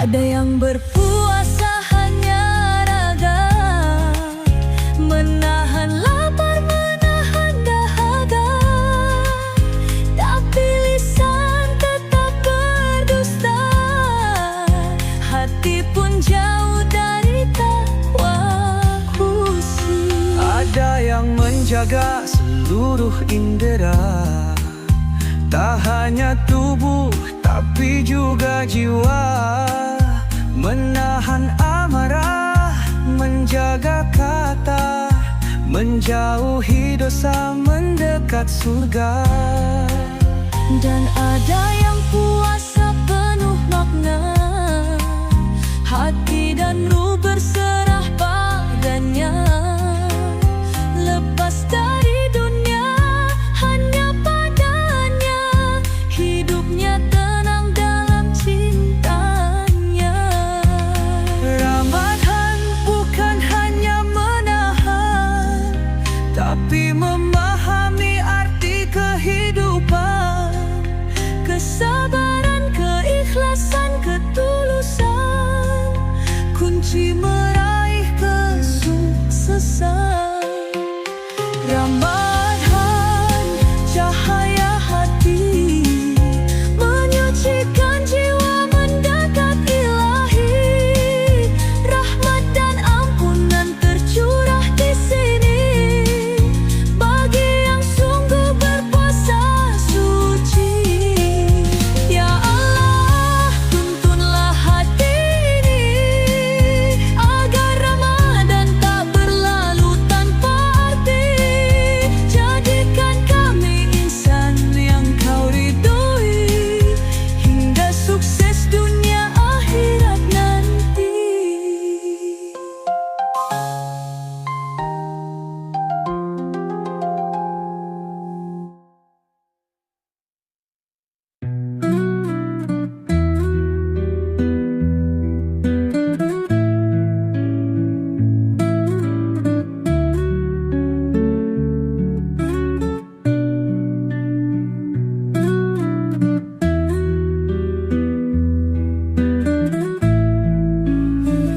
Ada yang berpuasa hanya raga, menahan lapar, menahan dahaga, tapi lisan tetap berdusta, hati pun jauh dari takwa khusyuk. Ada yang menjaga seluruh indera, tak hanya tubuh tapi juga jiwa, menahan amarah, menjaga kata, menjauhi dosa, mendekat surga. Dan ada yang puasa penuh makna, hati dan ruh berserah padanya, lepas dari dunia hanya padanya, hidupnya tenang dalam cintanya. Ramadan bukan hanya menahan, tapi memahami arti kehidupan, Kesabaran, keikhlasan, ketulusan, kunci meraih kesuksesan. Ramadan, cahaya hati, menyucikan jiwa mendekat ilahi. Rahmat dan ampunan tercurah di sini bagi yang sungguh berpuasa suci. Ya Allah, tuntunlah hati ini agar Ramadan tak berlalu tanpa arti. Jadikan kami insan yang Kau ridhoi, hingga sukses dunia akhirat nanti.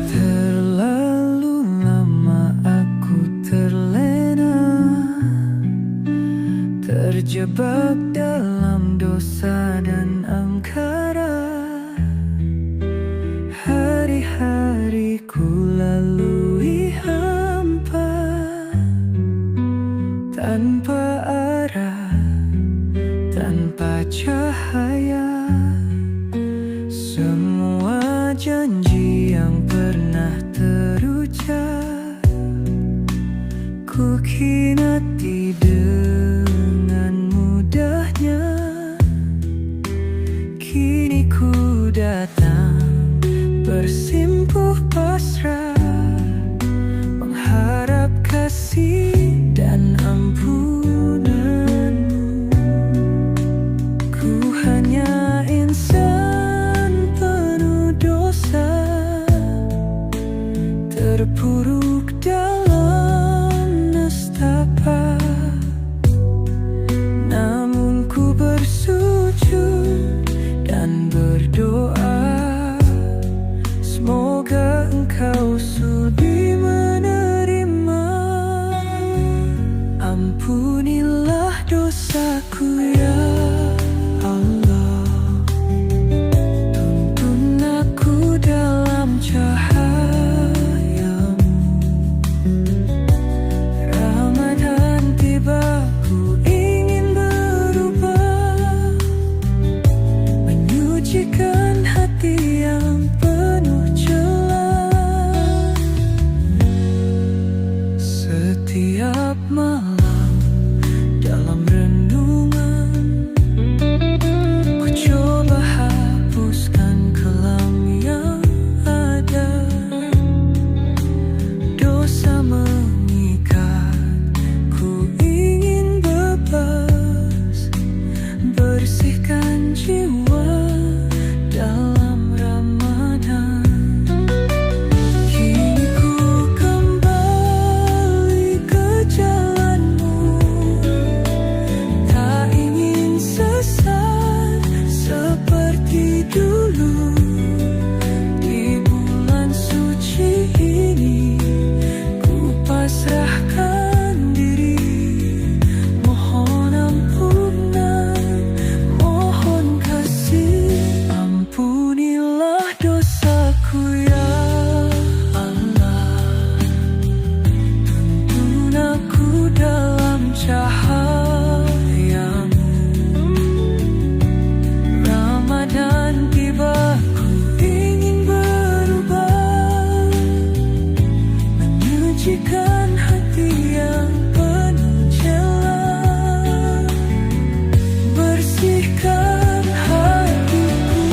terlalu lama aku terlena, terjebak dalam dosa dan angkara. Hari-hariku lalui hampa, tanpa arah, tanpa cahaya. Semua janji yang pernah terucap ku khianati dengan mudahnya. Kini ku datang bersimpuh pasrah, mengharap kasih dan ampunanmu. Ku hanya insan dosaku ya Allah. Tuntun aku dalam cahayamu. Ramadan tiba, ku ingin berubah, menyucikan hati yang penuh celah. Setiap malam dalam renungan, ku coba hapuskan kelam yang ada. Dosa mengikat, ku ingin bebas, bersihkan jiwa dalam Ramadan. Kini ku kembali ke jalanmu, tak ingin sesat seperti dulu. Di bulan suci ini, ku pasrahkan diri, mohon ampunan, mohon kasih. Ampunilah dosaku ya Allah. Tuntun aku dalam cahayamu. Ramadan tiba, ku ingin berubah, menyucikan hati yang penuh celah. Bersihkan hatiku,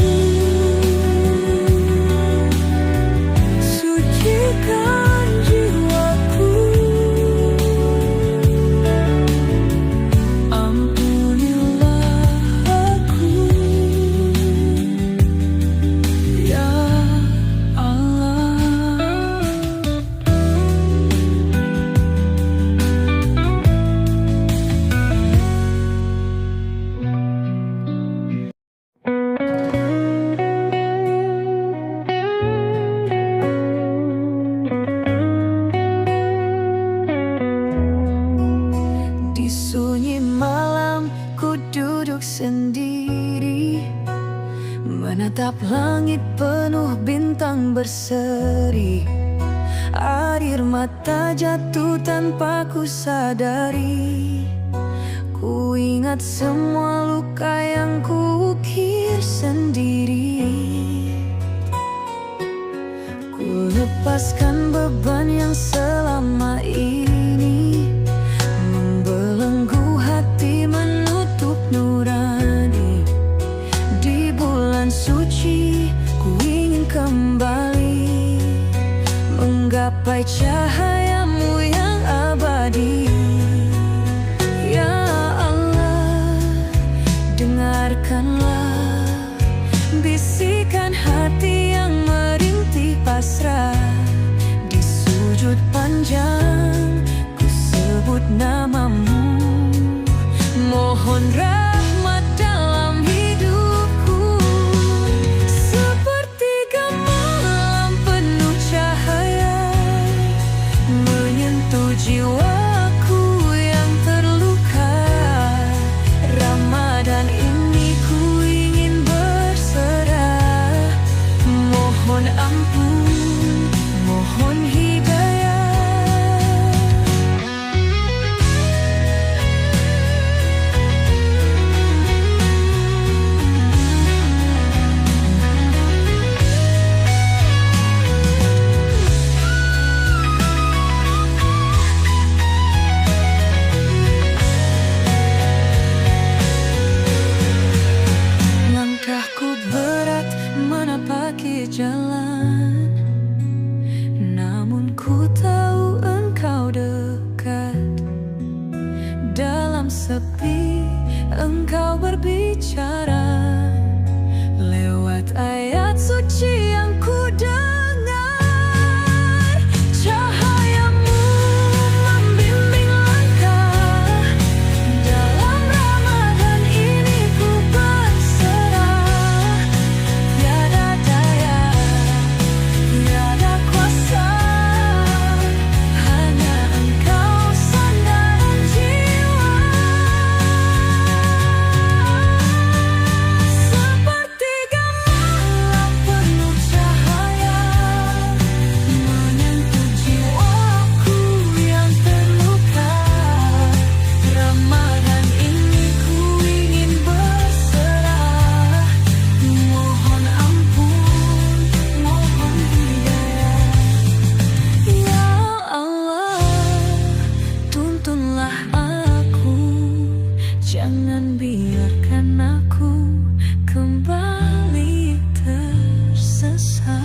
sucikan jiwaku. Ampunilah aku ya Allah. Di sunyi malam, ku duduk sendiri, menatap langit penuh bintang berseri. Air mata jatuh tanpa ku sadari. Ku ingat semua luka yang ku ukir sendiri. Ku lepaskan beban yang selama ini membelenggu hati, menutup nurani. Di bulan suci, ku ingin kembali menggapai cahayamu yang abadi. Ya Allah, dengarkanlah bisikan hati yang merintih pasrah. Di sujud panjang, ku sebut namamu, mohon rahmat dalam hidupku. Sepertiga malam penuh cahaya, menyentuh jiwaku yang terluka. Ramadan ini ku ingin berserah, mohon ampun, mohon hidayah. Langkahku berat menapaki jalan, namun ku tahu engkau dekat. Dalam sepi, engkau berbicara lewat ayat suci yang ku dengar. Cahayamu membimbing langkah, dalam Ramadan ini ku berserah. Tiada daya, tiada kuasa, hanya engkau sandaran jiwa. Jangan biarkan aku kembali tersesat.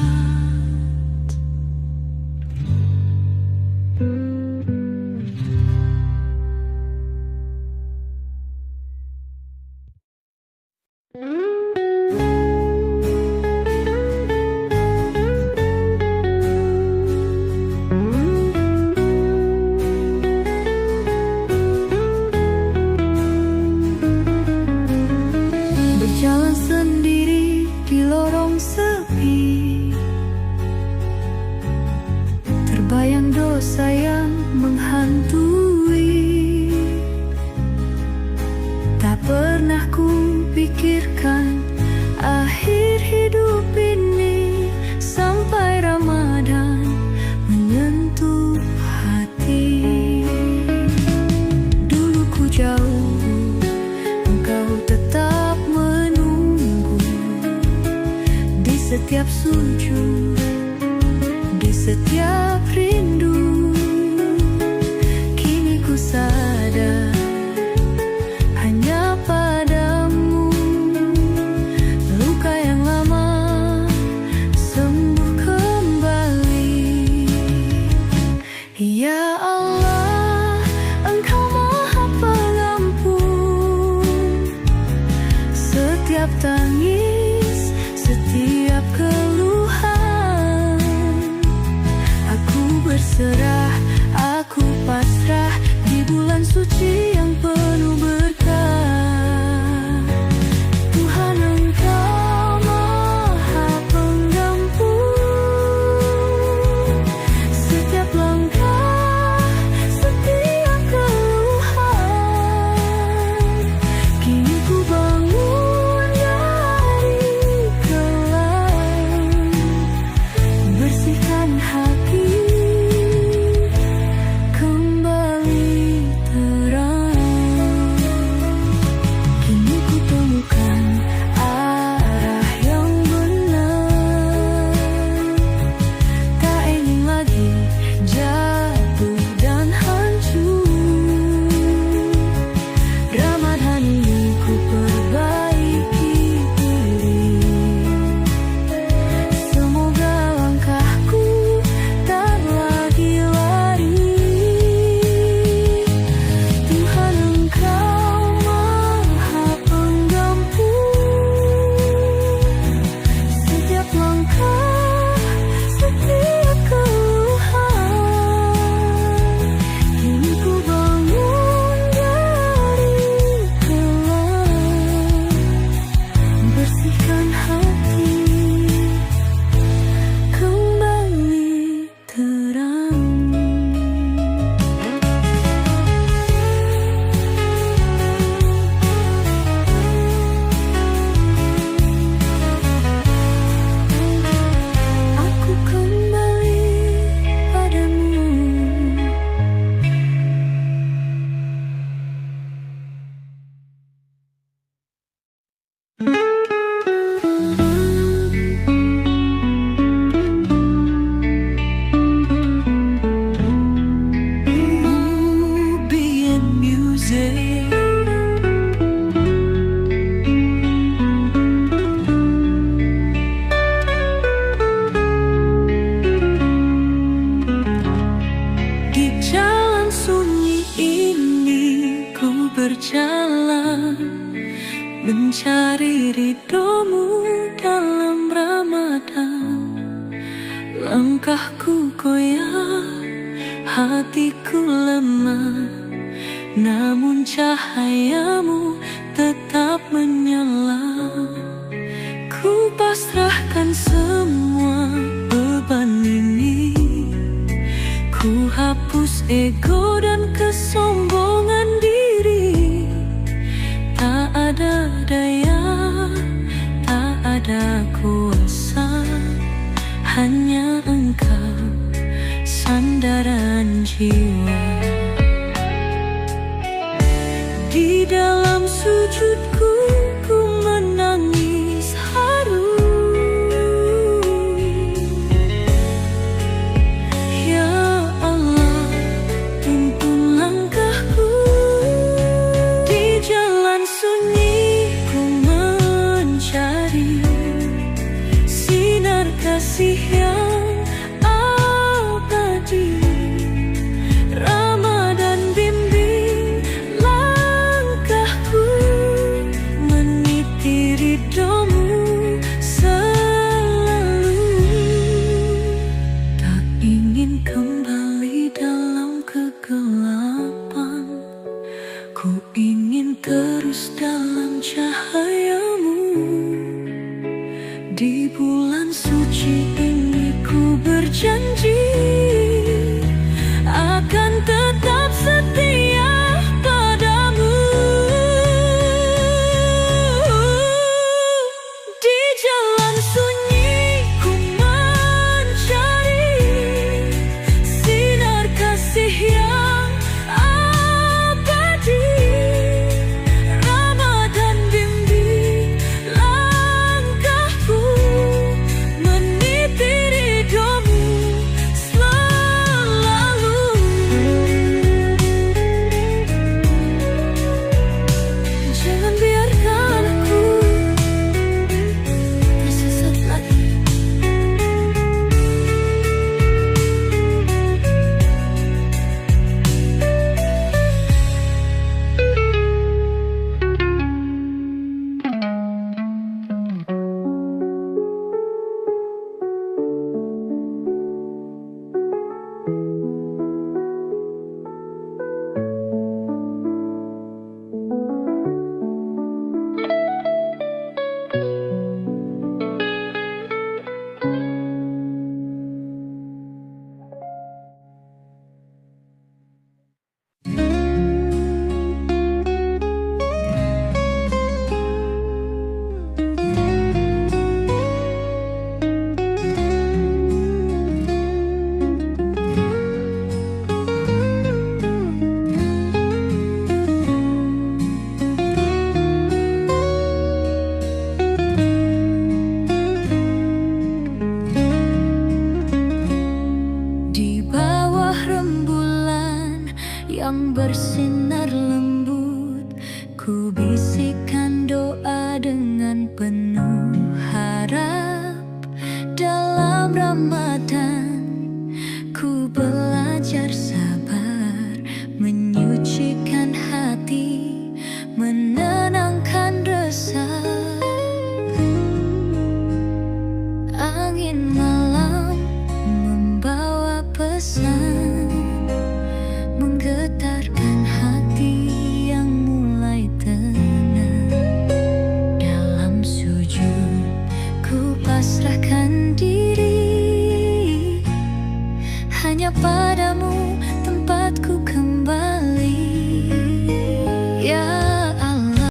Berjalan sendiri di lorong sepi, terbayang dosa yang menghantui. Tak pernah ku pikirkan akhir hidup ini, sampai Ramadan menyentuh hati. Dulu ku jauh, engkau tetap menunggu di setiap sujud, di setiap rindu. Kini ku sadar hanya padamu luka yang lama sembuh kembali. Ya Allah, Engkau Maha Pengampun setiap tangis, setiap keluhan. Aku berserah, aku pasrah di bulan suci yang penuh berkah. Tuhan, Engkau Maha Pengampun setiap langkah, setiap keluhan. Kini ku bangun dari kelam, bersihkan hati, kembali terang. Kini ku temukan arah yang benar, tak ingin lagi jatuh dan hancur. Ramadan ini ku perbaiki diri, semoga langkahku tak lagi lari. Tuhan, Engkau Maha Pengampun setiap langkah, setiap keluhan. Kini ku bangun dari kelam, bersihkan hati, kembali terang. Aku kembali padamu. Be in music. Di jalan sunyi ini ku berjalan, mencari ridhomu dalam Ramadan. Langkahku goyah, hatiku lemah, namun cahayamu tetap menyala. Ku pasrahkan semua beban ini, ku hapus ego dan kesombongan diri. Tak ada daya, tak ada kuasa, hanya Engkau sandaran jiwa. Di dalam sujudku ku menangis haru. Ya Allah, tuntun langkahku di jalan kasih yang abadi. Ramadan bimbing langkahku, meniti ridhomu selalu. Tak ingin kembali dalam kegelapan, ku ingin terus dalam cahayamu. Di bulan suci ini ku berjanji akan tetap setia padamu. Di jalan sunyi ku mencari sinar kasih yang abadi. Ramadan bimbing langkahku, meniti ridhomu selalu. Jangan biarkan aku tersesat lagi. Di bawah rembulan yang bersinar lembut, ku bisikan doa dengan penuh harap. Dalam Ramadan ku belajar sabar, menyucikan hati, menenangkan resah.